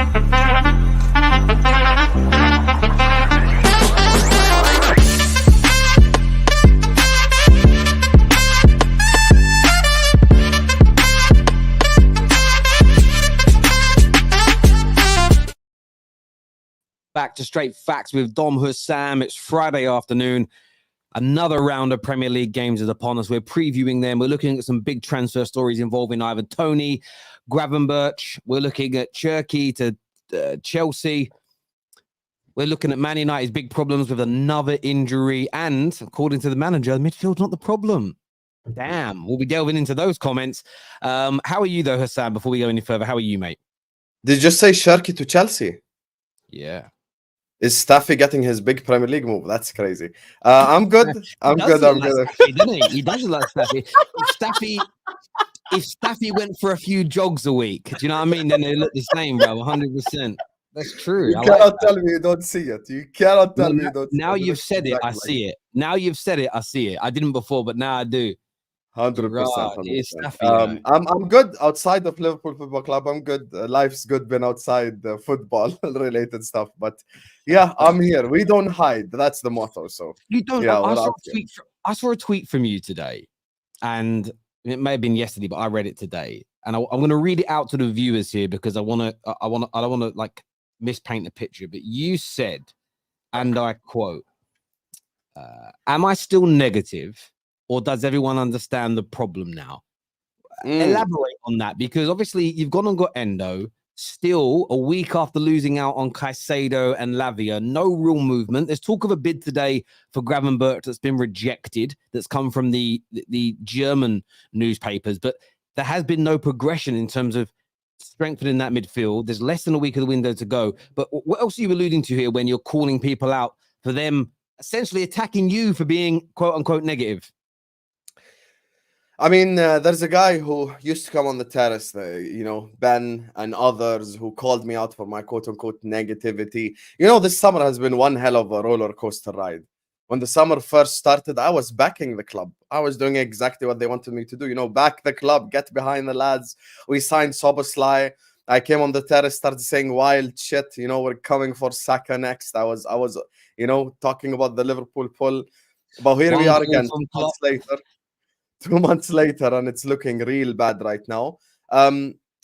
Back to Straight Facts with Dom Husam. It's Friday afternoon. Another round of Premier League games is upon us. We're previewing them. We're looking at some big transfer stories involving either Toney, Gravenberch. We're looking at Cherki to Chelsea. We're looking at Man United's big problems with another injury. And according to the manager, midfield's not the problem. Damn. We'll be delving into those comments. How are you, though, Husam, before we go any further? How are you, mate? Did you just say Cherki to Chelsea? Yeah. Is Staffy getting his big Premier League move? That's crazy. I'm good. I'm good. Staffy, doesn't he? He does like Staffy. If Staffy went for a few jogs a week, do you know what I mean? Then they look the same, bro. 100%. That's true. You cannot tell me you don't see it. You cannot tell me you don't see it. Now you've said it, I see it. Now you've said it, I see it. I didn't before, but now I do. 100%. I'm good outside of Liverpool Football Club. I'm good. Life's good been outside the football related stuff. But yeah, I'm here. We don't hide. That's the motto. So you don't. Yeah, I saw a tweet from you today, and it may have been yesterday, but I read it today, and I'm going to read it out to the viewers here because I don't want to like mispaint the picture. But you said, and I quote, "Am I still negative? Or does everyone understand the problem now?" Elaborate on that, because obviously you've gone and got Endo. Still, a week after losing out on Caicedo and Lavia, no real movement. There's talk of a bid today for Gravenberch that's been rejected, that's come from the German newspapers, but there has been no progression in terms of strengthening that midfield. There's less than a week of the window to go. But what else are you alluding to here when you're calling people out for them essentially attacking you for being quote-unquote negative? I mean, there's a guy who used to come on the terrace, Ben and others who called me out for my quote-unquote negativity. This summer has been one hell of a roller coaster ride. When the summer first started, I was backing the club. I was doing exactly what they wanted me to do. Back the club, get behind the lads. We signed Szoboszlai. I came on the terrace, started saying wild shit. We're coming for Saka next. I was talking about the Liverpool pull. But here we are again, 2 months later. 2 months later, and it's looking real bad right now.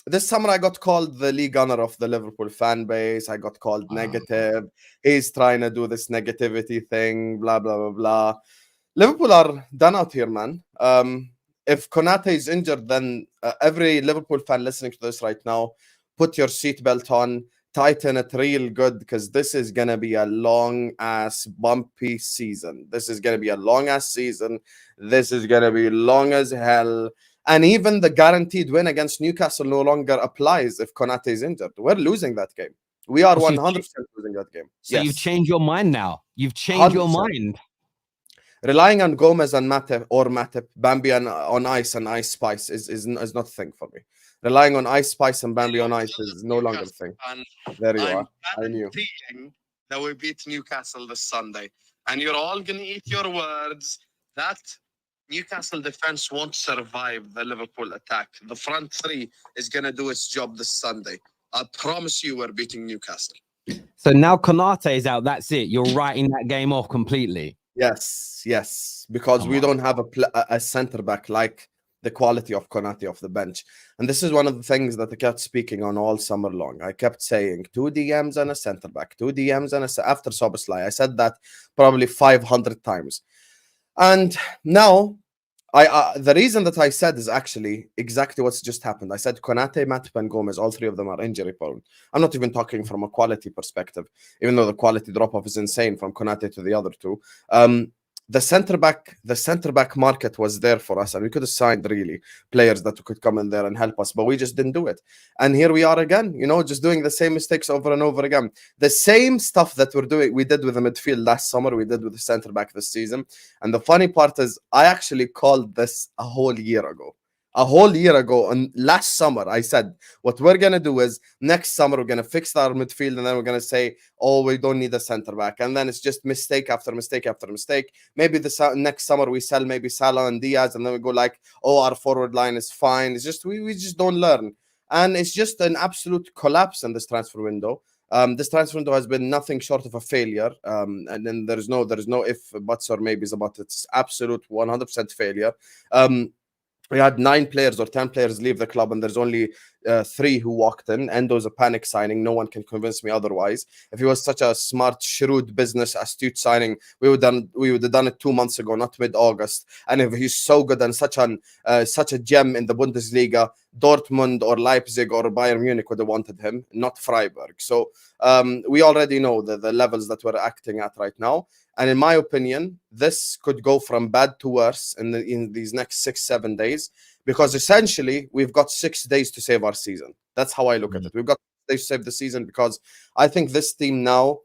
This summer, I got called the league honor of the Liverpool fan base. I got called negative. He's trying to do this negativity thing, blah, blah, blah, blah. Liverpool are done out here, man. If Konate is injured, then every Liverpool fan listening to this right now, put your seatbelt on, tighten it real good, because this is going to be a long-ass, bumpy season. This is going to be a long-ass season. This is going to be long as hell. And even the guaranteed win against Newcastle no longer applies if Konate is injured. We're losing that game. We are 100% losing that game. So yes. You've changed your mind now. You've changed 100%. Your mind. Relying on Gomez and Matip, Bambi on ice and Ice Spice is not a thing for me. Relying on Ice Spice and Bambi on ice is no longer a thing. There you are. I knew that we beat Newcastle this Sunday. And you're all going to eat your words that Newcastle defense won't survive the Liverpool attack. The front three is going to do its job this Sunday. I promise you we're beating Newcastle. So now Konate is out. That's it. You're writing that game off completely. Yes. Because we don't have a centre-back like the quality of Konate off the bench. And this is one of the things that I kept speaking on all summer long. I kept saying 2 DMs and a centre-back, 2 DMs and after Szoboszlai. I said that probably 500 times. And now, the reason that I said is actually exactly what's just happened. I said Konate, Matip, and Gomez, all three of them are injury prone. I'm not even talking from a quality perspective, even though the quality drop-off is insane from Konate to the other two. The centre back market was there for us, and we could have signed really players that could come in there and help us, but we just didn't do it. And here we are again, just doing the same mistakes over and over again. The same stuff that we did with the midfield last summer, we did with the centre back this season. And the funny part is, I actually called this a whole year ago. And last summer, I said, what we're going to do is next summer, we're going to fix our midfield, and then we're going to say, oh, we don't need a center back. And then it's just mistake after mistake after mistake. Maybe next summer we sell maybe Salah and Diaz, and then we go like, oh, our forward line is fine. It's just, we just don't learn. and it's just an absolute collapse in this transfer window. This transfer window has been nothing short of a failure, and then there is no if, buts, or maybes about it. It's absolute 100% failure. We had 9 players or 10 players leave the club, and there's only 3 who walked in. Endo's a panic signing. No one can convince me otherwise. If he was such a smart, shrewd business, astute signing, we would have done it 2 months ago, not mid-August. And if he's so good and such a gem in the Bundesliga, Dortmund or Leipzig or Bayern Munich would have wanted him, not Freiburg. So we already know the levels that we're acting at right now. And in my opinion, this could go from bad to worse in these next 6-7 days, because essentially we've got 6 days to save our season. That's how I look at it. We've got 6 days to save the season, because I think this team now,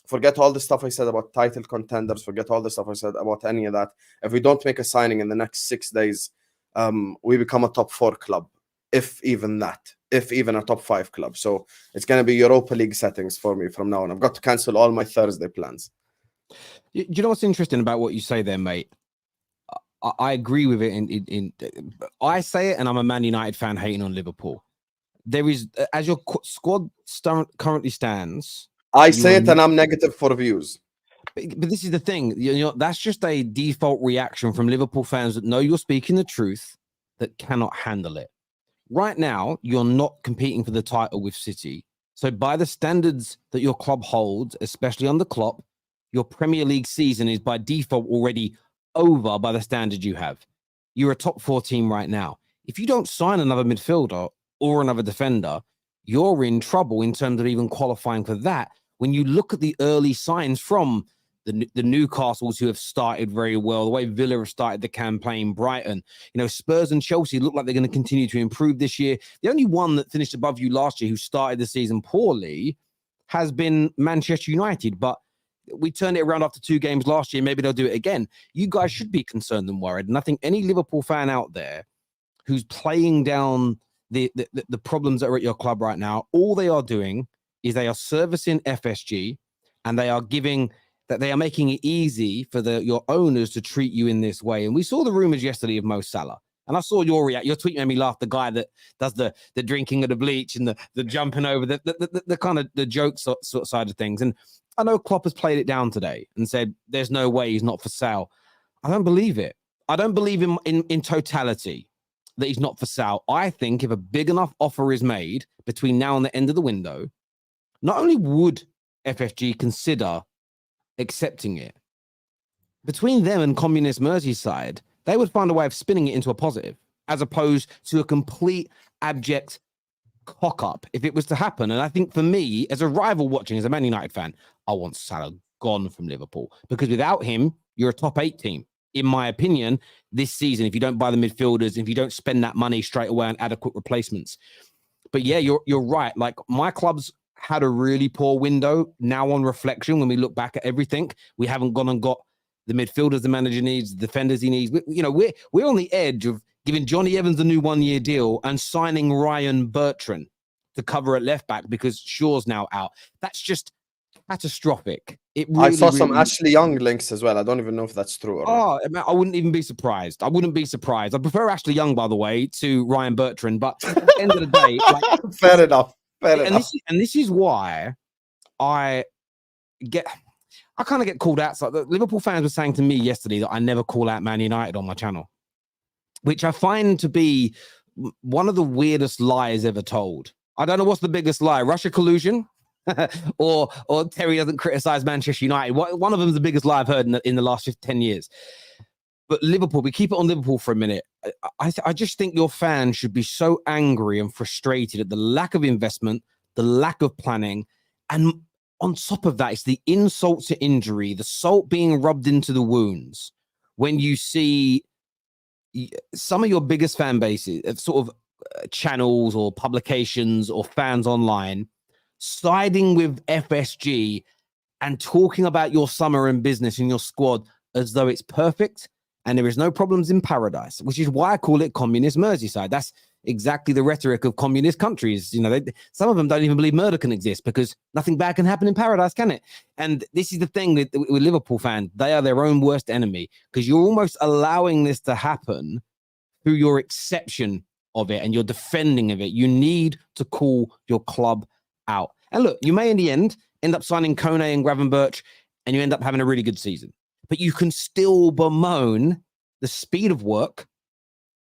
forget all the stuff I said about title contenders, forget all the stuff I said about any of that. If we don't make a signing in the next 6 days, we become a top 4 club, if even that. If even a top 5 club. So it's going to be Europa League settings for me from now on. I've got to cancel all my Thursday plans. Do you know what's interesting about what you say there, mate? I agree with it. I say it, and I'm a Man United fan hating on Liverpool. There is, as your squad currently stands, I say it, and I'm negative for views. But this is the thing, that's just a default reaction from Liverpool fans that know you're speaking the truth, that cannot handle it. Right now, you're not competing for the title with City. So by the standards that your club holds, especially under Klopp, your Premier League season is by default already over by the standard you have. You're a top 4 team right now. If you don't sign another midfielder or another defender, you're in trouble in terms of even qualifying for that. When you look at the early signs from the Newcastles, who have started very well, the way Villa have started the campaign, Brighton, Spurs and Chelsea look like they're going to continue to improve this year. The only one that finished above you last year, who started the season poorly, has been Manchester United. But we turned it around after 2 games last year. Maybe they'll do it again. You guys should be concerned and worried. And I think any Liverpool fan out there who's playing down the problems that are at your club right now, all they are doing is they are servicing FSG, and they are making it easy for your owners to treat you in this way. And we saw the rumors yesterday of Mo Salah. And I saw your tweet made me laugh. The guy that does the drinking of the bleach and the jumping over the kind of the joke sort side of things. And I know Klopp has played it down today and said, there's no way he's not for sale. I don't believe it. I don't believe in totality that he's not for sale. I think if a big enough offer is made between now and the end of the window, not only would FFG consider accepting it, between them and Communist Merseyside, they would find a way of spinning it into a positive, as opposed to a complete abject cock-up if it was to happen. And I think for me, as a rival watching, as a Man United fan, I want Salah gone from Liverpool, because without him, you're a top 8 team. In my opinion, this season, if you don't buy the midfielders, if you don't spend that money straight away on adequate replacements. But yeah, you're right. Like, my club's had a really poor window. Now on reflection, when we look back at everything, we haven't gone and got the midfielders the manager needs, the defenders he needs. We're on the edge of giving Johnny Evans a new 1-year deal and signing Ryan Bertrand to cover at left back because Shaw's now out. That's just catastrophic. I saw some Ashley Young links as well. I don't even know if that's true or not. I wouldn't even be surprised. I wouldn't be surprised. I prefer Ashley Young, by the way, to Ryan Bertrand. But at the end of the day, fair enough. This is why I kind of get called out. So the Liverpool fans were saying to me yesterday that I never call out Man United on my channel, which I find to be one of the weirdest lies ever told. I don't know what's the biggest lie, Russia collusion or Terry doesn't criticize Manchester United. One of them is the biggest lie I've heard in the last 10 years. But Liverpool, we keep it on Liverpool for a minute. I just think your fans should be so angry and frustrated at the lack of investment, the lack of planning, and on top of that, it's the insult to injury, the salt being rubbed into the wounds when you see some of your biggest fan bases, sort of channels or publications or fans online, siding with FSG and talking about your summer and business and your squad as though it's perfect and there is no problems in paradise, which is why I call it Communist Merseyside. That's exactly the rhetoric of communist countries. Some of them don't even believe murder can exist because nothing bad can happen in paradise, can it? And this is the thing with Liverpool fans. They are their own worst enemy because you're almost allowing this to happen through your exception of it and you're defending of it, you need to call your club out. And look, you may in the end up signing Toney and Gravenberch and you end up having a really good season. But you can still bemoan the speed of work,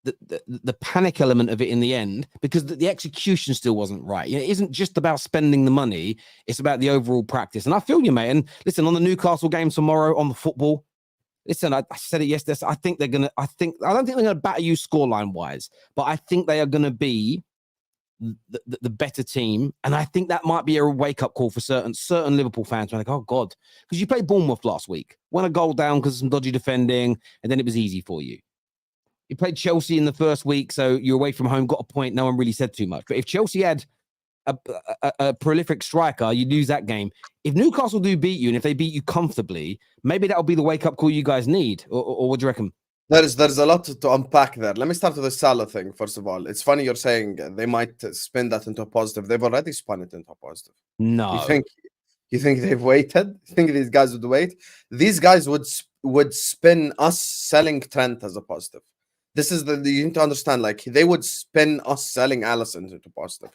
the panic element of it in the end, because the execution still wasn't right. It isn't just about spending the money, it's about the overall practice. And I feel you, mate. And listen, on the Newcastle game tomorrow on the football, listen, I said it yesterday. I don't think they're gonna batter you scoreline wise, but I think they are gonna be the better team. And I think that might be a wake-up call for certain Liverpool fans. When like, oh God, because you played Bournemouth last week, won a goal down because of some dodgy defending, and then it was easy for you. You played Chelsea in the first week, so you're away from home, got a point. No one really said too much. But if Chelsea had a prolific striker, you lose that game. If Newcastle do beat you, and if they beat you comfortably, maybe that'll be the wake-up call you guys need. Or what do you reckon? There's a lot to unpack there. Let me start with the Salah thing, first of all. It's funny you're saying they might spin that into a positive. They've already spun it into a positive. No. You think they've waited? You think these guys would wait? These guys would spin us selling Trent as a positive. This is you need to understand, like, they would spin us selling Alisson into positive.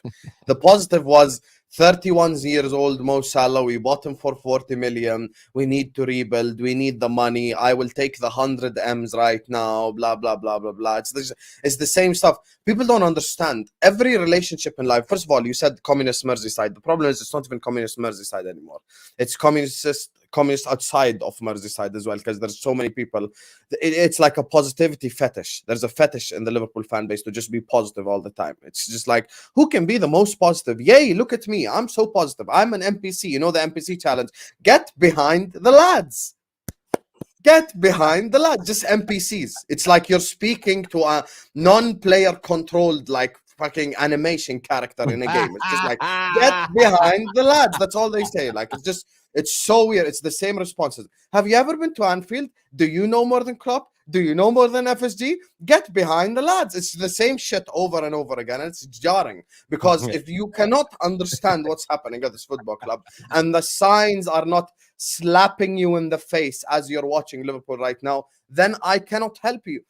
The positive was 31 years old Mo Salah. We bought him for 40 million. We need to rebuild. We need the money. I will take the 100 M's right now. Blah, blah, blah, blah, blah. It's the same stuff. People don't understand. Every relationship in life, first of all, you said communist Merseyside. The problem is it's not even communist Merseyside anymore. It's communist outside of Merseyside as well, because there's so many people. It's like a positivity fetish. There's a fetish in the Liverpool fan base to just be positive all the time. It's just like, who can be the most positive? Yay, look at me. I'm so positive. I'm an NPC. You know the NPC challenge. Get behind the lads. Get behind the lads. Just NPCs. It's like you're speaking to a non-player controlled, like, fucking animation character in a game. It's just like, get behind the lads. That's all they say. Like, it's so weird. It's the same responses. Have you ever been to Anfield? Do you know more than Klopp? Do you know more than FSG? Get behind the lads. It's the same shit over and over again. And it's jarring because if you cannot understand what's happening at this football club and the signs are not slapping you in the face as you're watching Liverpool right now, then I cannot help you.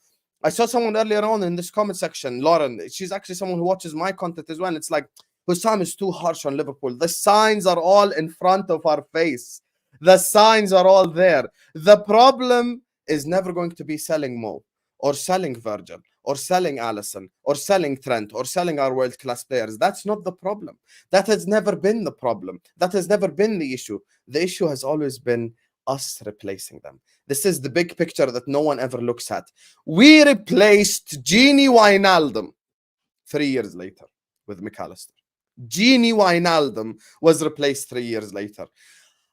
I saw someone earlier on in this comment section, Lauren. She's actually someone who watches my content as well. It's like, Husam is too harsh on Liverpool. The signs are all in front of our face. The signs are all there. The problem is never going to be selling Mo or selling Virgil or selling Alisson or selling Trent or selling our world-class players. That's not the problem. That has never been the problem. That has never been the issue. The issue has always been us replacing them. This is the big picture that no one ever looks at. We replaced Gini Wijnaldum 3 years later with McAllister. Gini Wijnaldum was replaced 3 years later.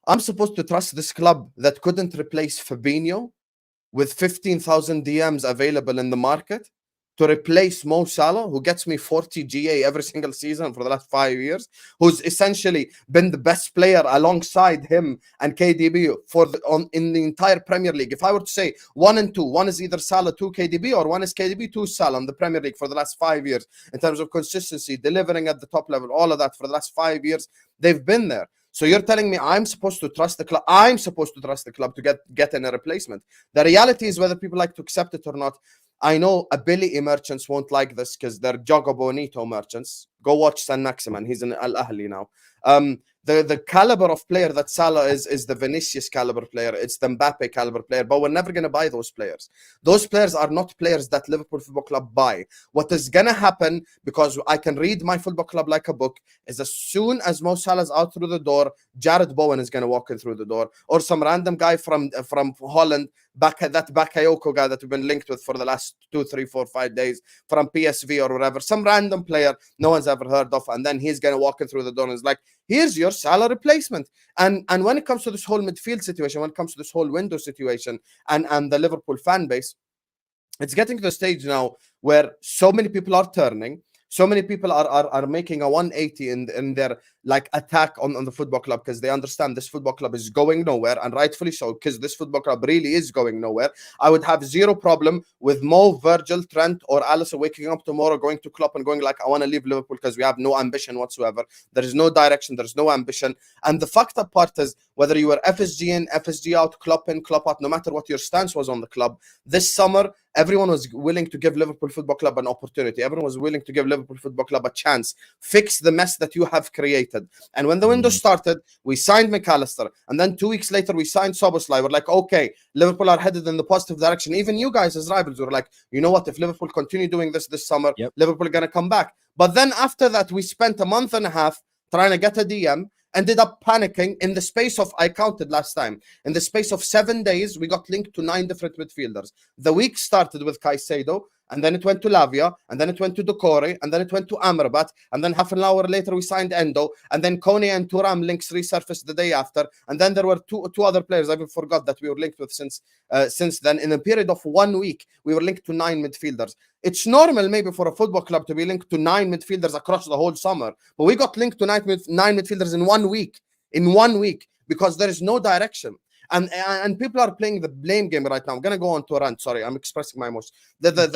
I'm supposed to trust this club that couldn't replace Fabinho with 15,000 DMs available in the market to replace Mo Salah, who gets me 40 GA every single season for the last 5 years, who's essentially been the best player alongside him and KDB in the entire Premier League. If I were to say 1 and 2, one is either Salah, 2 KDB, or one is KDB, 2 Salah in the Premier League for the last 5 years in terms of consistency, delivering at the top level, all of that for the last 5 years, they've been there. So you're telling me I'm supposed to trust the club? I'm supposed to trust the club to get in a replacement. The reality is, whether people like to accept it or not, I know ability merchants won't like this because they're Jogo Bonito merchants. Go watch San Maximan. He's in Al Ahly now. The caliber of player that Salah is the Vinicius caliber player. It's the Mbappe caliber player. But we're never going to buy those players. Those players are not players that Liverpool Football Club buy. What is going to happen, because I can read my football club like a book, is as soon as Mo Salah's out through the door, Jared Bowen is going to walk in through the door. Or some random guy from Holland, that Bakayoko guy that we've been linked with for the last 2, 3, 4, 5 days from PSV or whatever. Some random player no one's ever heard of. And then he's going to walk in through the door and is like, here's your Salah replacement. And when it comes to this whole midfield situation, when it comes to this whole window situation and the Liverpool fan base, it's getting to the stage now where so many people are turning. So many people are making a 180 in their like attack on the football club, because they understand this football club is going nowhere, and rightfully so, because this football club really is going nowhere. I would have zero problem with Mo, Virgil, Trent, or Alisson waking up tomorrow, going to Klopp and going like, I want to leave Liverpool because we have no ambition whatsoever. There is no direction. There's no ambition. And the fucked up part is, whether you were FSG in, FSG out, Klopp in, Klopp out, no matter what your stance was on the club, this summer, everyone was willing to give Liverpool Football Club an opportunity. Everyone was willing to give Liverpool Football Club a chance. Fix the mess that you have created. And when the window started, we signed McAllister. And then 2 weeks later, we signed Szoboszlai. We're like, okay, Liverpool are headed in the positive direction. Even you guys as rivals were like, you know what? If Liverpool continue doing this summer, Liverpool are going to come back. But then after that, we spent a month and a half trying to get a DM, ended up panicking in the space of, I counted last time, in the space of 7 days, we got linked to 9 different midfielders. The week started with Caicedo, and then it went to Lavia, and then it went to Doucouré, and then it went to Amrabat, and then half an hour later we signed Endo, and then Toney and Thuram links resurfaced the day after, and then there were two other players I even forgot that we were linked with since then. In a period of 1 week, we were linked to 9 midfielders. It's normal maybe for a football club to be linked to 9 midfielders across the whole summer, but we got linked to 9 midfielders in 1 week. In 1 week, because there is no direction. And people are playing the blame game right now. I'm gonna go on to a rant. Sorry, I'm expressing my emotions. People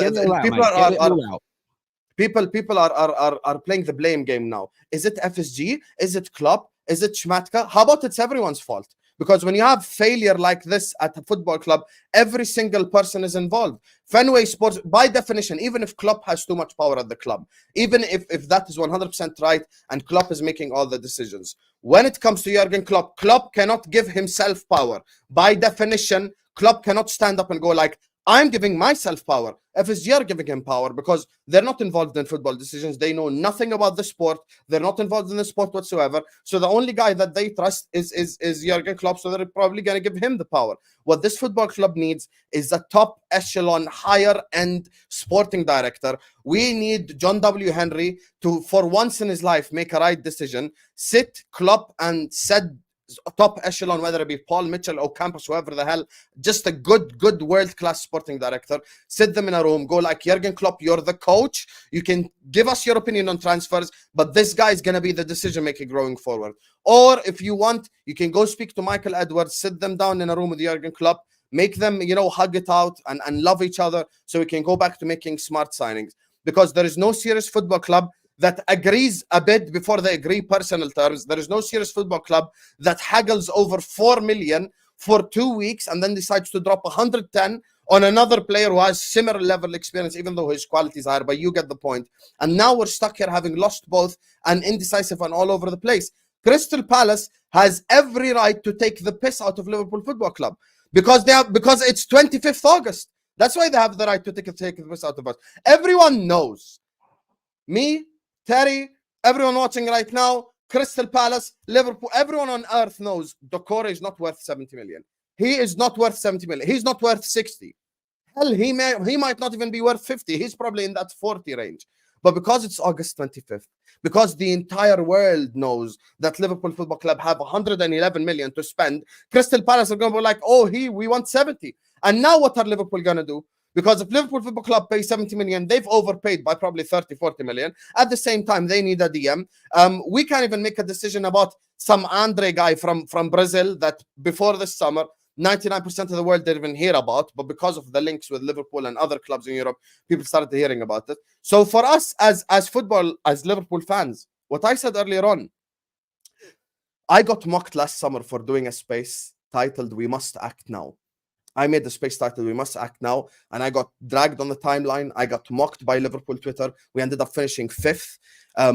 are playing the blame game now. Is it FSG? Is it Klopp? Is it Schmatka? How about it's everyone's fault? Because when you have failure like this at a football club, every single person is involved. Fenway Sports, by definition, even if Klopp has too much power at the club, even if that is 100% right and Klopp is making all the decisions, when it comes to Jurgen Klopp, Klopp cannot give himself power. By definition, Klopp cannot stand up and go like, I'm giving myself power. FSG are giving him power because they're not involved in football decisions. They know nothing about the sport. They're not involved in the sport whatsoever. So the only guy that they trust is Jurgen Klopp. So they're probably going to give him the power. What this football club needs is a top echelon, higher end sporting director. We need John W. Henry to, for once in his life, make a right decision. Sit Klopp and said top echelon, whether it be Paul Mitchell or Campos, whoever the hell, just a good world-class sporting director. Sit them in a room, go like, Jurgen Klopp, you're the coach. You can give us your opinion on transfers, but this guy is going to be the decision-maker going forward. Or if you want, you can go speak to Michael Edwards, sit them down in a room with Jurgen Klopp, make them, hug it out and love each other so we can go back to making smart signings. Because there is no serious football club that agrees a bid before they agree personal terms. There is no serious football club that haggles over 4 million for 2 weeks and then decides to drop 110 on another player who has similar level experience, even though his quality is higher, but you get the point. And now we're stuck here having lost both and indecisive and all over the place. Crystal Palace has every right to take the piss out of Liverpool Football Club because it's 25th August. That's why they have the right to take the piss out of us. Everyone knows. Me, Terry, everyone watching right now, Crystal Palace, Liverpool, everyone on earth knows Doucouré is not worth 70 million. He is not worth 70 million. He's not worth 60. Hell, he might not even be worth 50. He's probably in that 40 range. But because it's August 25th, because the entire world knows that Liverpool Football Club have 111 million to spend, Crystal Palace are going to be like, oh, we want 70. And now what are Liverpool going to do? Because if Liverpool Football Club pays 70 million, they've overpaid by probably 30, 40 million. At the same time, they need a DM. We can't even make a decision about some Andre guy from Brazil that before this summer, 99% of the world didn't even hear about. But because of the links with Liverpool and other clubs in Europe, people started hearing about it. So for us as Liverpool fans, what I said earlier on, I got mocked last summer for doing a space titled We Must Act Now. I made the space title, We Must Act Now, and I got dragged on the timeline. I got mocked by Liverpool Twitter. We ended up finishing 5th.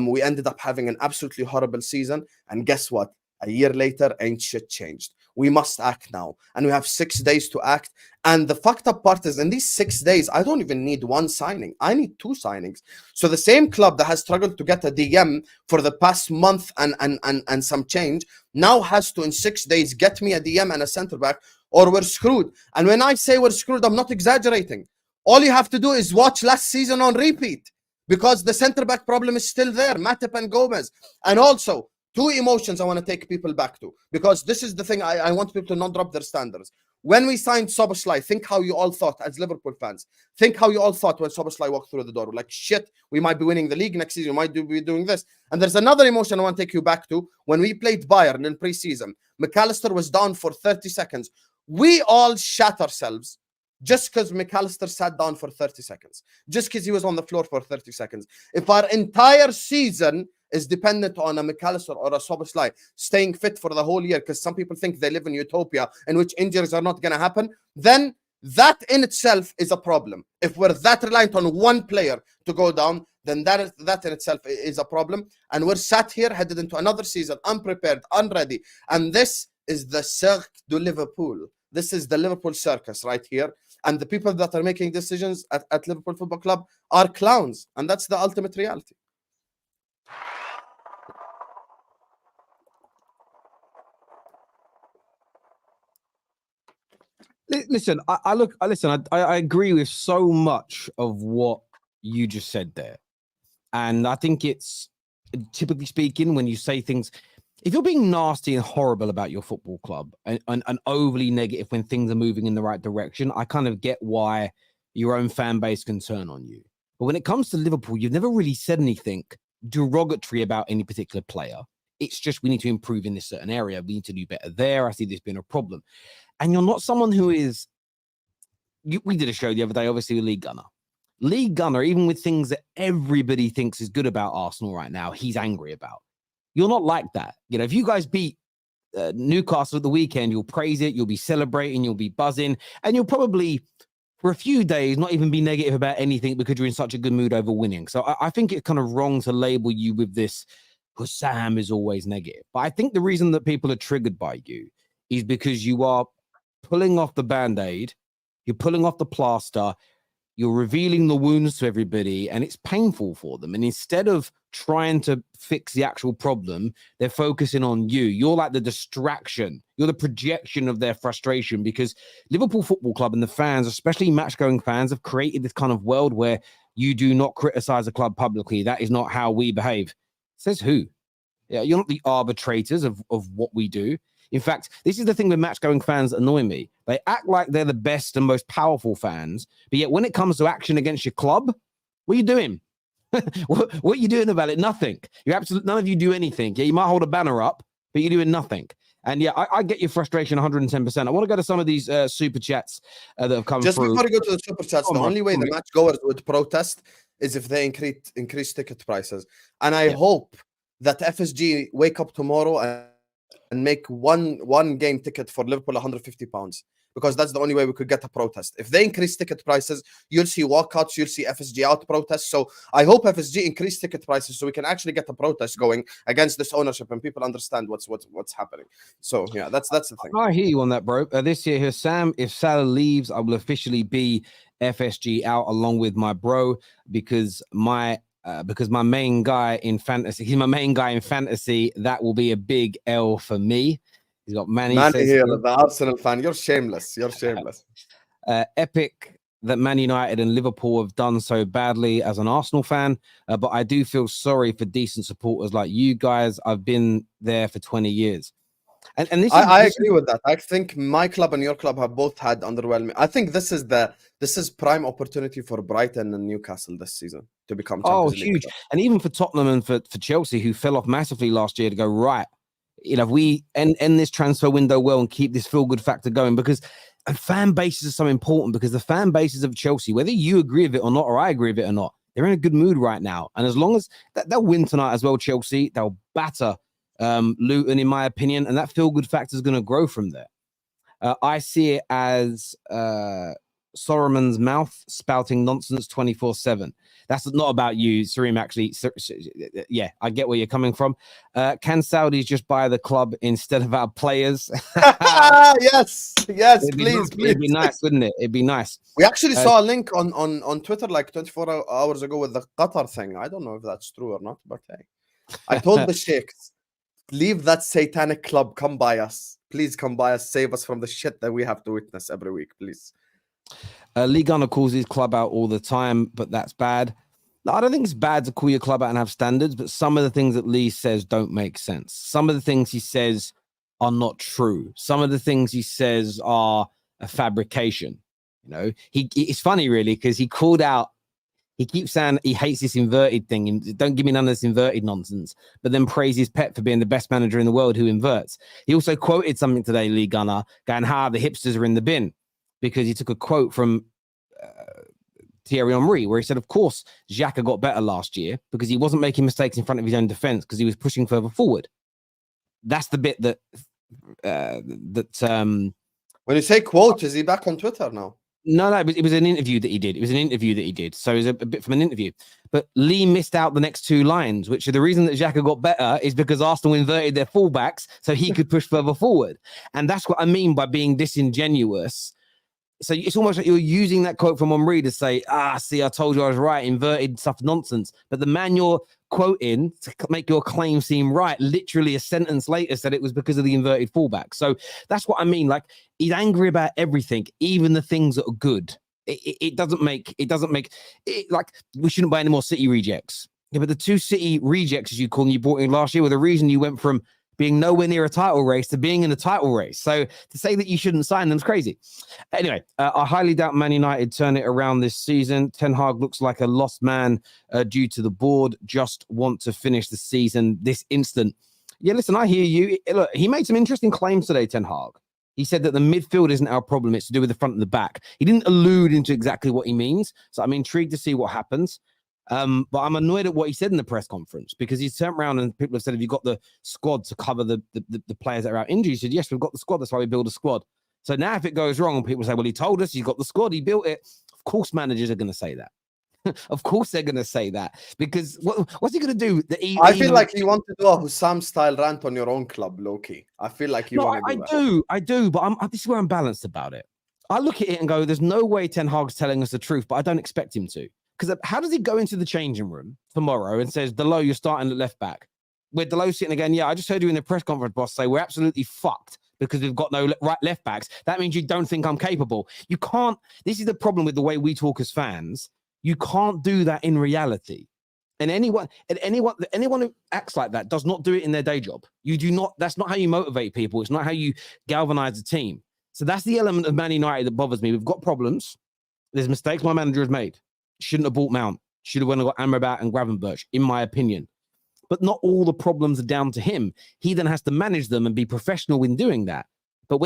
We ended up having an absolutely horrible season. And guess what? A year later, ain't shit changed. We must act now. And we have 6 days to act. And the fucked up part is, in these 6 days, I don't even need 1 signing. I need 2 signings. So the same club that has struggled to get a DM for the past month and some change now has to, in 6 days, get me a DM and a centre-back, or we're screwed. And when I say we're screwed, I'm not exaggerating. All you have to do is watch last season on repeat, because the centre-back problem is still there, Matip and Gomez. And also, 2 emotions I want to take people back to, because this is the thing I want people to not drop their standards. When we signed Szoboszlai, think how you all thought as Liverpool fans. Think how you all thought when Szoboszlai walked through the door. We're like, shit, we might be winning the league next season. We might be doing this. And there's another emotion I want to take you back to. When we played Bayern in pre-season, McAllister was down for 30 seconds. We all shat ourselves just because McAllister sat down for 30 seconds. Just because he was on the floor for 30 seconds. If our entire season is dependent on a McAllister or a Szoboszlai staying fit for the whole year, because some people think they live in utopia in which injuries are not going to happen, then That in itself is a problem. If we're that reliant on one player to go down, then that in itself is a problem. And we're sat here headed into another season, unprepared, unready. And this is the Cirque du Liverpool. This is the Liverpool circus right here. And the people that are making decisions at Liverpool Football Club are clowns. And that's the ultimate reality. Listen, I agree with so much of what you just said there. And I think it's, typically speaking, when you say things, if you're being nasty and horrible about your football club and overly negative when things are moving in the right direction, I kind of get why your own fan base can turn on you. But when it comes to Liverpool, you've never really said anything derogatory about any particular player. It's just we need to improve in this certain area. We need to do better there. I see this being a problem. And you're not someone who is... we did a show the other day, obviously, with League Gunner. League Gunner, even with things that everybody thinks is good about Arsenal right now, he's angry about. You're not like that. You know, if you guys beat Newcastle at the weekend, you'll praise it, you'll be celebrating, you'll be buzzing, and you'll probably, for a few days, not even be negative about anything because you're in such a good mood over winning. So I think it's kind of wrong to label you with this, Husam is always negative. But I think the reason that people are triggered by you is because you are pulling off the Band-Aid, you're pulling off the plaster, you're revealing the wounds to everybody, and it's painful for them. And instead of trying to fix the actual problem, they're focusing on you. You're like the distraction. You're the projection of their frustration, because Liverpool Football Club and the fans, especially match-going fans, have created this kind of world where you do not criticize a club publicly. That is not how we behave. Says who? Yeah, you're not the arbitrators of what we do. In fact, this is the thing with match-going fans that annoy me. They act like they're the best and most powerful fans, but yet when it comes to action against your club, what are you doing? what are you doing about it? Nothing. None of you do anything. Yeah, you might hold a banner up, but you're doing nothing. And yeah, I get your frustration 110%. I want to go to some of these super chats that have come Just through. Before you go to the super chats, the only way the match goers would protest is if they increase ticket prices. And I hope that FSG wake up tomorrow and make one game ticket for Liverpool £150, because that's the only way we could get a protest. If they increase ticket prices, you'll see walkouts, you'll see FSG out protests. So I hope FSG increase ticket prices so we can actually get a protest going against this ownership and people understand what's happening. So yeah, that's the thing. I hear you on that, bro. This year, Husam, if Salah leaves, I will officially be FSG out along with my bro, because my main guy in fantasy, he's my main guy in fantasy. That will be a big L for me. He's got Manny here, the Arsenal fan. You're shameless. You're shameless. Epic that Man United and Liverpool have done so badly as an Arsenal fan, but I do feel sorry for decent supporters like you guys. I've been there for 20 years. And this I agree with that. I think my club and your club have both had underwhelming. I think this is prime opportunity for Brighton and Newcastle this season to become Champions League huge. club. And even for Tottenham and for Chelsea, who fell off massively last year, to go, right, you know, if we end this transfer window well and keep this feel-good factor going, because fan bases are so important, because the fan bases of Chelsea, whether you agree with it or not, or I agree with it or not, they're in a good mood right now. And as long as they'll win tonight as well, Chelsea, they'll batter Luton, in my opinion, and that feel-good factor is going to grow from there. I see it as Solomon's mouth spouting nonsense 24/7. That's not about you, Sarim, actually. Yeah, I get where you're coming from. Can Saudis just buy the club instead of our players? Yes, please. It'd be nice, wouldn't it? It'd be nice. We actually saw a link on Twitter like 24 hours ago with the Qatar thing. I don't know if that's true or not, but hey, I told the sheikhs, leave that satanic club. Come by us. Please come by us. Save us from the shit that we have to witness every week, please. Lee Gunner calls his club out all the time, but that's bad. No, I don't think it's bad to call your club out and have standards, but some of the things that Lee says don't make sense. Some of the things he says are not true. Some of the things he says are a fabrication. You know, it's funny, really, because he called out, he keeps saying he hates this inverted thing and don't give me none of this inverted nonsense, but then praises Pep for being the best manager in the world who inverts. He also quoted something today, Lee Gunner, going, the hipsters are in the bin, because he took a quote from Thierry Henry, where he said, of course, Xhaka got better last year because he wasn't making mistakes in front of his own defense because he was pushing further forward. That's the bit that when you say quote, is he back on Twitter now? No, it was an interview that he did. It was an interview that he did. So it was a bit from an interview. But Lee missed out the next two lines, which are the reason that Xhaka got better is because Arsenal inverted their fullbacks so he could push further forward. And that's what I mean by being disingenuous. So it's almost like you're using that quote from Henry to say, see, I told you I was right, inverted stuff nonsense. But the man you're quoting to make your claim seem right, literally a sentence later said it was because of the inverted fullback. So that's what I mean. Like, he's angry about everything, even the things that are good. It doesn't make it like we shouldn't buy any more City rejects. Yeah, but the two City rejects, as you call them, you bought in last year, were the reason you went from being nowhere near a title race to being in a title race. So to say that you shouldn't sign them is crazy. Anyway, I highly doubt Man United turn it around this season. Ten Hag looks like a lost man due to the board. Just want to finish the season this instant. Yeah, listen, I hear you. Look, he made some interesting claims today, Ten Hag. He said that the midfield isn't our problem. It's to do with the front and the back. He didn't allude into exactly what he means. So I'm intrigued to see what happens. But I'm annoyed at what he said in the press conference because he's turned around and people have said, have you got the squad to cover the players that are out injured? He said, yes, we've got the squad. That's why we build a squad. So now if it goes wrong and people say, well, he told us he's got the squad, he built it. Of course, managers are going to say that. Of course, they're going to say that because what's he going to do? I feel like you want to do a Husam style rant on your own club, Loki. I feel like you want to do that. I do, but this is where I'm balanced about it. I look at it and go, there's no way Ten Hag's telling us the truth, but I don't expect him to. Because how does he go into the changing room tomorrow and says, Delo, you're starting at left back? With Delo sitting again, yeah, I just heard you in the press conference, boss, say we're absolutely fucked because we've got no left backs. That means you don't think I'm capable. You can't. This is the problem with the way we talk as fans. You can't do that in reality. And anyone who acts like that does not do it in their day job. You do not. That's not how you motivate people. It's not how you galvanize a team. So that's the element of Man United that bothers me. We've got problems. There's mistakes my manager has made. Shouldn't have bought Mount. Should have went and got Amrabat and Gravenberch, in my opinion. But not all the problems are down to him. He then has to manage them and be professional in doing that. But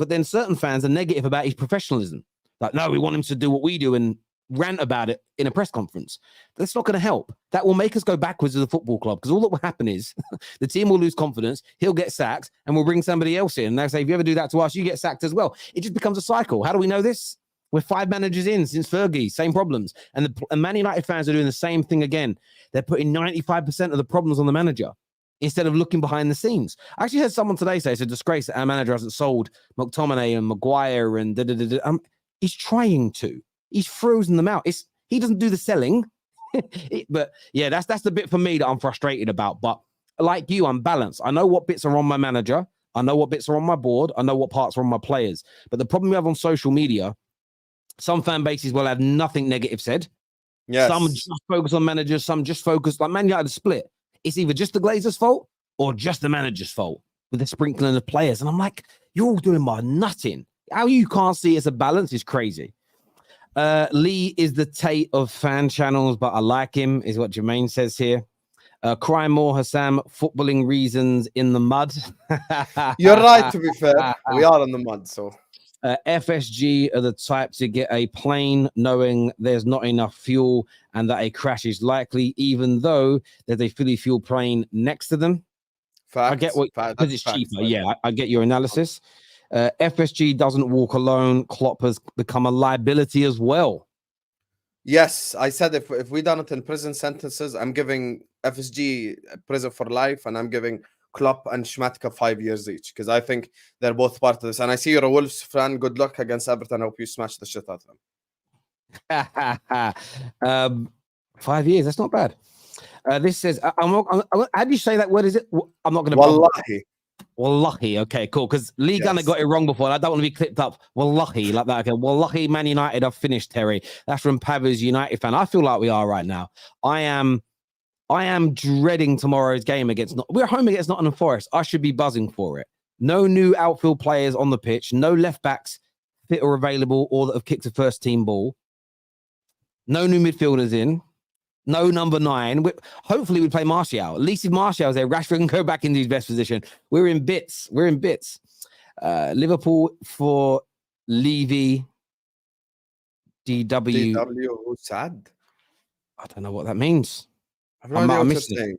then certain fans are negative about his professionalism. Like, no, we want him to do what we do and rant about it in a press conference. That's not going to help. That will make us go backwards as a football club because all that will happen is the team will lose confidence, he'll get sacked, and we'll bring somebody else in. And they'll say, if you ever do that to us, you get sacked as well. It just becomes a cycle. How do we know this? We're 5 managers in since Fergie, same problems. And Man United fans are doing the same thing again. They're putting 95% of the problems on the manager instead of looking behind the scenes. I actually heard someone today say it's a disgrace that our manager hasn't sold McTominay and Maguire and he's trying to. He's frozen them out. He doesn't do the selling. But yeah, that's the bit for me that I'm frustrated about. But like you, I'm balanced. I know what bits are on my manager. I know what bits are on my board. I know what parts are on my players. But the problem we have on social media, some fan bases will have nothing negative said. Yes. Some just focus on managers. Some just focus, like Man United split. It's either just the Glazers' fault or just the manager's fault with the sprinkling of players. And I'm like, you're all doing my nutting. How you can't see it's a balance is crazy. Lee is the Tate of fan channels, but I like him, is what Jermaine says here. Cry more, Husam, footballing reasons in the mud. You're right, to be fair. We are in the mud, so. FSG are the type to get a plane knowing there's not enough fuel and that a crash is likely, even though there's a fully fueled plane next to them. Facts, I get what, because it's cheaper. Facts. Yeah, I get your analysis. FSG doesn't walk alone. Klopp has become a liability as well. Yes, I said if we done it in prison sentences, I'm giving FSG prison for life, and I'm giving Klopp and Schmatka 5 years each, because I think they're both part of this. And I see you're a Wolves fan. Good luck against Everton. I hope you smash the shit out of them. 5 years, that's not bad. This says, how do you say that word? Is it? I'm not going to. Wallahi. Wallahi. Okay, cool. Because Lee Gunner got it wrong before. And I don't want to be clipped up. Wallahi, like that. Okay, Wallahi, Man United have finished, Terry. That's from Pavi's United fan. I feel like we are right now. I am dreading tomorrow's game against. We're home against Nottingham Forest. I should be buzzing for it. No new outfield players on the pitch. No left backs fit or available or that have kicked a first team ball. No new midfielders in. No number 9. Hopefully we play Martial. At least if Martial's there, Rashford can go back into his best position. We're in bits. Liverpool for Levy. DW. Who's sad? I don't know what that means. I have no idea what you're saying.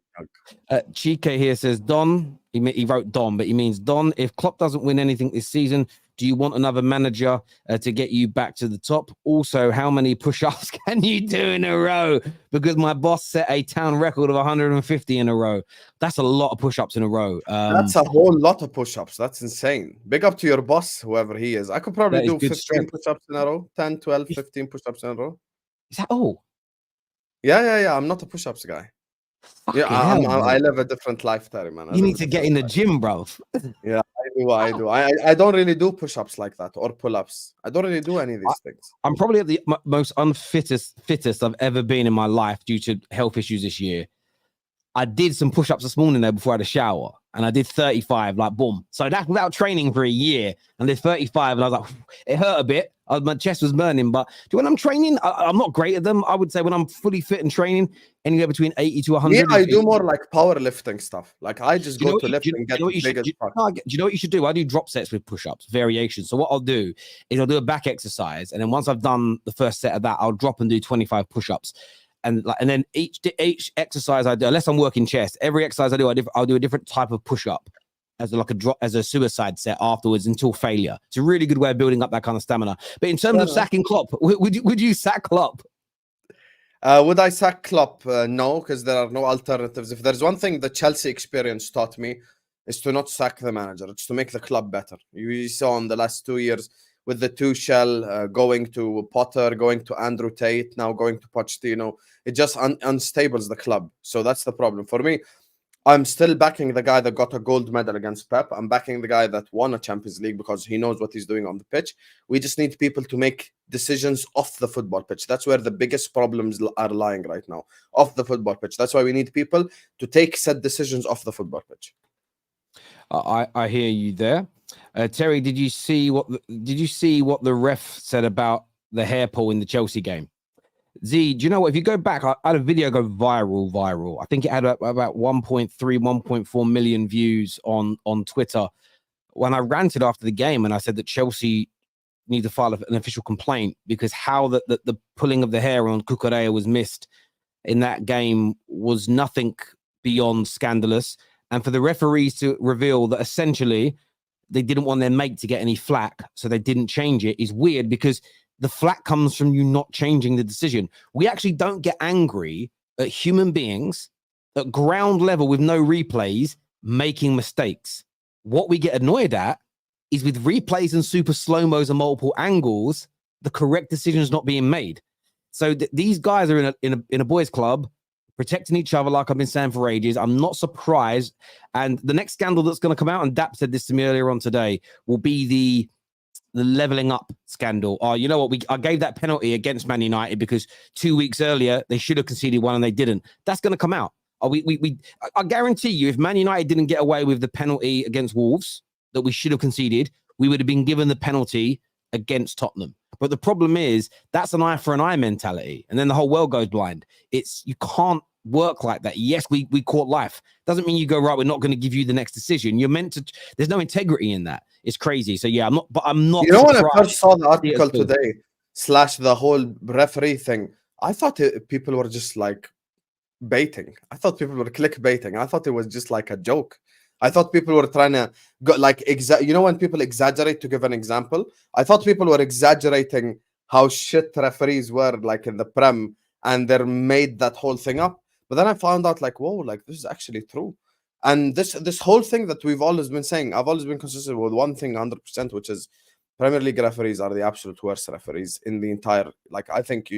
Chike here says Don. He wrote Don, but he means Don. If Klopp doesn't win anything this season, Do you want another manager to get you back to the top? Also, how many push-ups can you do in a row? Because my boss set a town record of 150 in a row. That's a lot of push-ups in a row. That's a whole lot of push-ups. That's insane. Big up to your boss, whoever he is. I could probably That is do good 15 strength. push-ups in a row, 10, 12, 15 push-ups in a row. Is that all? Yeah. I'm not a push-ups guy. Yeah, Fucking hell, I bro. live a different lifestyle, man. You need to get in the gym, bro. Yeah, I do. I don't really do push-ups like that or pull-ups. I don't really do any of these things. I'm probably at the most fittest I've ever been in my life due to health issues this year. I did some push-ups this morning there before I had a shower, and I did 35, like boom. So that's without training for a year, and I did 35, and I was like, it hurt a bit. My chest was burning, but when I'm training, I'm not great at them. I would say when I'm fully fit and training, anywhere between 80 to 100. Yeah, I do more like powerlifting stuff. Like I just go to lift and get the biggest. Do you know what you should do? I do drop sets with push-ups, variations. So what I'll do is I'll do a back exercise, and then once I've done the first set of that, I'll drop and do 25 push-ups. And then each exercise I do, unless I'm working chest, every exercise I do, I'll do a different type of push-up as a suicide set afterwards until failure. It's a really good way of building up that kind of stamina. But in terms of sacking Klopp, would you sack Klopp? Would I sack Klopp? No, because there are no alternatives. If there's one thing the Chelsea experience taught me, is to not sack the manager. It's to make the club better. You saw in the last 2 years with the Tuchel going to Potter, going to Andrew Tate, now going to Pochettino. It just unstables the club. So that's the problem. For me, I'm still backing the guy that got a gold medal against Pep. I'm backing the guy that won a Champions League because he knows what he's doing on the pitch. We just need people to make decisions off the football pitch. That's where the biggest problems are lying right now, off the football pitch. That's why we need people to take said decisions off the football pitch. I hear you there. Terry, did you see what the ref said about the hair pull in the Chelsea game? Z, do you know what? If you go back, I had a video go viral. I think it had about 1.3, 1.4 million views on Twitter when I ranted after the game and I said that Chelsea need to file an official complaint because how the pulling of the hair on Cucurella was missed in that game was nothing beyond scandalous. And for the referees to reveal that essentially they didn't want their mate to get any flack, so they didn't change it, is weird because the flack comes from you not changing the decision. We actually don't get angry at human beings at ground level with no replays making mistakes. What we get annoyed at is with replays and super slow-mos and multiple angles, the correct decision is not being made. So these guys are in a boys' club protecting each other, like I've been saying for ages. I'm not surprised. And the next scandal that's going to come out, and Dap said this to me earlier on today, will be the leveling up scandal. Oh, you know what? I gave that penalty against Man United because 2 weeks earlier they should have conceded one and they didn't. That's going to come out. I guarantee you, if Man United didn't get away with the penalty against Wolves that we should have conceded, we would have been given the penalty against Tottenham. But the problem is that's an eye for an eye mentality, and then the whole world goes blind. You can't work like that. Yes, we caught life. Doesn't mean you go, right, we're not going to give you the next decision. You're meant to. There's no integrity in that. It's crazy. So yeah, I'm not. You know, when I first saw the article today / the whole referee thing, I thought people were just like baiting. I thought people were clickbaiting. I thought it was just like a joke. I thought people were trying to go like you know when people exaggerate. To give an example, I thought people were exaggerating how shit referees were like in the Prem, and they made that whole thing up. But then I found out like, whoa, like this is actually true. And this whole thing that we've always been saying, I've always been consistent with one thing 100%, which is Premier League referees are the absolute worst referees in the entire, like, I think